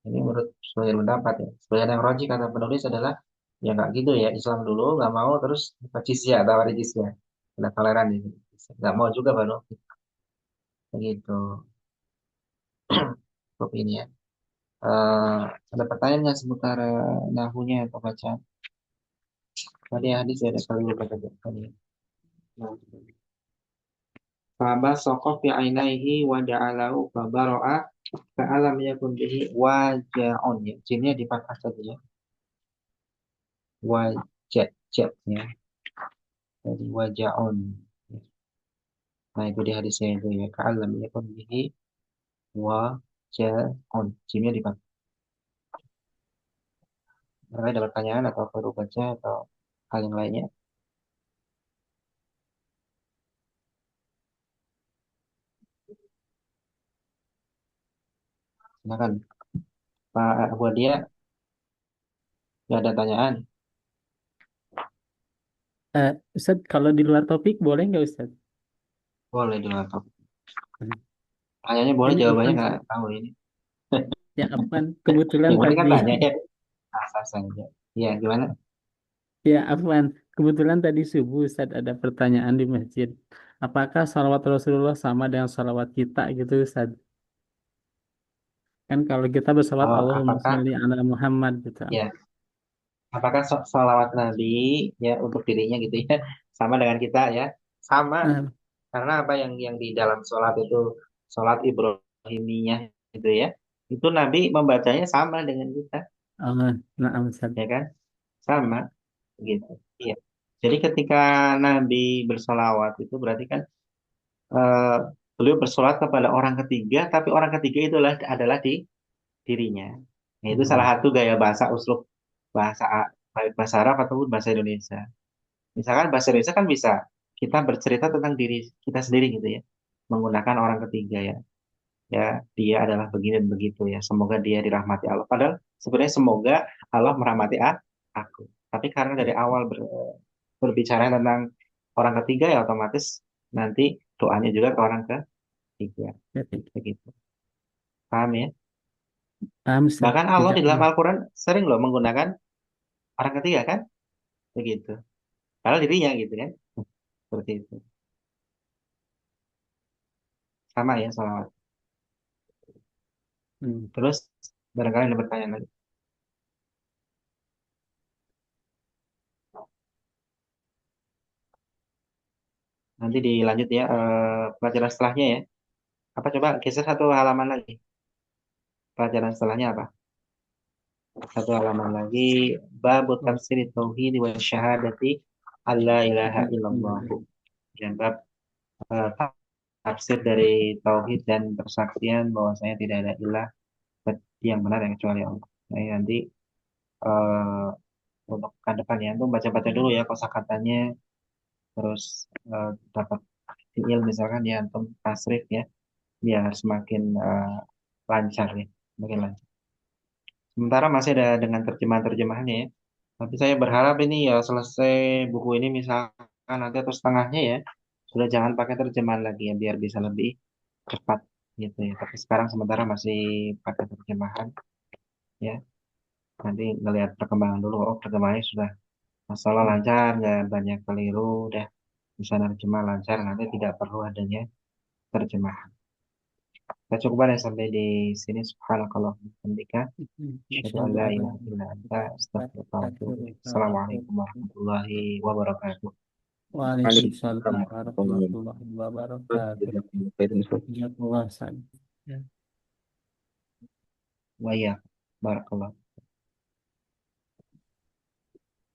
Ini menurut sebagian pendapat ya. Sebagian yang roji kata penulis adalah ya nggak gitu ya, Islam dulu nggak mau terus jizyah, tawari jizyah. Nggak toleran gitu. Nggak mau juga baru begitu. Seperti ini ya. Eh, ada pertanyaan nggak seputar nahunya atau bacaan? Tadi hadis ya, ada kali lupa tadi. Nah, Faba sokof fi ainaihi wa ja'alahu fabaro'a ka'alam yakun bihi waja'un ya. Jinnya di fathah saja ya. Wajat ya. Jadi waja'un. Nah itu di hadisnya itu ya. Ka'alam yakun bihi waja'un. Jinnya di fathah. Ada pertanyaan atau perlu baca atau hal yang lainnya? Silakan. Pak Abu dia nggak ada tanyaan. Ustaz, kalau di luar topik boleh nggak Ustaz? Boleh dulu atau tanyanya boleh, Ini jawabannya Afwan, nggak Ustaz. tahu ini. Ya Afwan, kebetulan Yang penting kan tadi, tanya ya. Asal saja. Iya, gimana? ya Afwan, kebetulan tadi subuh Ustaz ada pertanyaan di masjid. Apakah salawat Rasulullah sama dengan salawat kita gitu Ustaz? Kan kalau kita bersalawat Allahumma Apakah sholli ala Muhammad gitu. ya apakah sholawat Nabi ya untuk dirinya gitu ya sama dengan kita ya? Sama, Nah, karena apa yang di dalam sholat itu, sholat Ibrahimiyah itu ya, itu Nabi membacanya sama dengan kita, nah Ustaz. ya kan? Sama gitu. Iya. Jadi ketika Nabi bersolawat itu berarti kan eh, beliau bersolat kepada orang ketiga, tapi orang ketiga itulah adalah di dirinya. Nah, itu salah Hmm. satu gaya bahasa uslub bahasa baik bahasa Arab ataupun bahasa Indonesia. Misalkan bahasa Indonesia kan bisa kita bercerita tentang diri kita sendiri gitu ya, menggunakan orang ketiga ya. Ya, dia adalah begini dan begitu ya. Semoga dia dirahmati Allah. Padahal sebenarnya semoga Allah merahmati aku. Tapi karena dari awal berbicara tentang orang ketiga ya otomatis nanti doanya juga ke orang ketiga. Ya, Begitu. Paham ya? paham Ustaz. Bahkan Allah di dalam Jazakallah. Al-Quran sering loh menggunakan orang ketiga kan? Begitu. Kalau dirinya gitu kan? Seperti itu. Sama ya salawat. Hmm. Terus barangkali ada pertanyaan lagi. Nanti dilanjut ya pelajaran setelahnya ya. Apa coba geser satu halaman lagi. Pelajaran setelahnya apa? Satu halaman lagi. Bab Oh, tafsir tauhid wa syahadati alla ilaha iya, illallah. iya. Dan bab eh, tafsir dari tauhid dan persaksian bahwasanya tidak ada ilah yang benar yang kecuali Allah. Nah, ini nanti eh, untuk pekan depan ya, antum baca-baca dulu ya kosakatanya, terus dapat fiil misalkan ya antum tasrif ya, biar semakin lancar ya, semakin lancar. Sementara masih ada dengan terjemahan-terjemahannya ya. Tapi saya berharap ini ya selesai buku ini misalkan nanti atau setengahnya ya. Sudah jangan pakai terjemahan lagi ya biar bisa lebih cepat gitu ya. Tapi sekarang sementara masih pakai terjemahan ya. Nanti ngelihat perkembangan dulu. Oh perkembangannya sudah masalah lancar, nggak banyak keliru, udah bisa nerjemah lancar. Nanti tidak perlu adanya terjemahan. Kita cukupkan ya sampai di sini. Subhanakallah. Asyhadu an la ilaha illa anta astaghfiruka wa atubu ilaik. Assalamualaikum warahmatullahi wabarakatuh. Waalaikumsalam Waalaikumsalam. warahmatullahi wabarakatuh. Jazakumullah khairan, Ustaz. Jazakumullah khairan. Wa iya. Barakallah.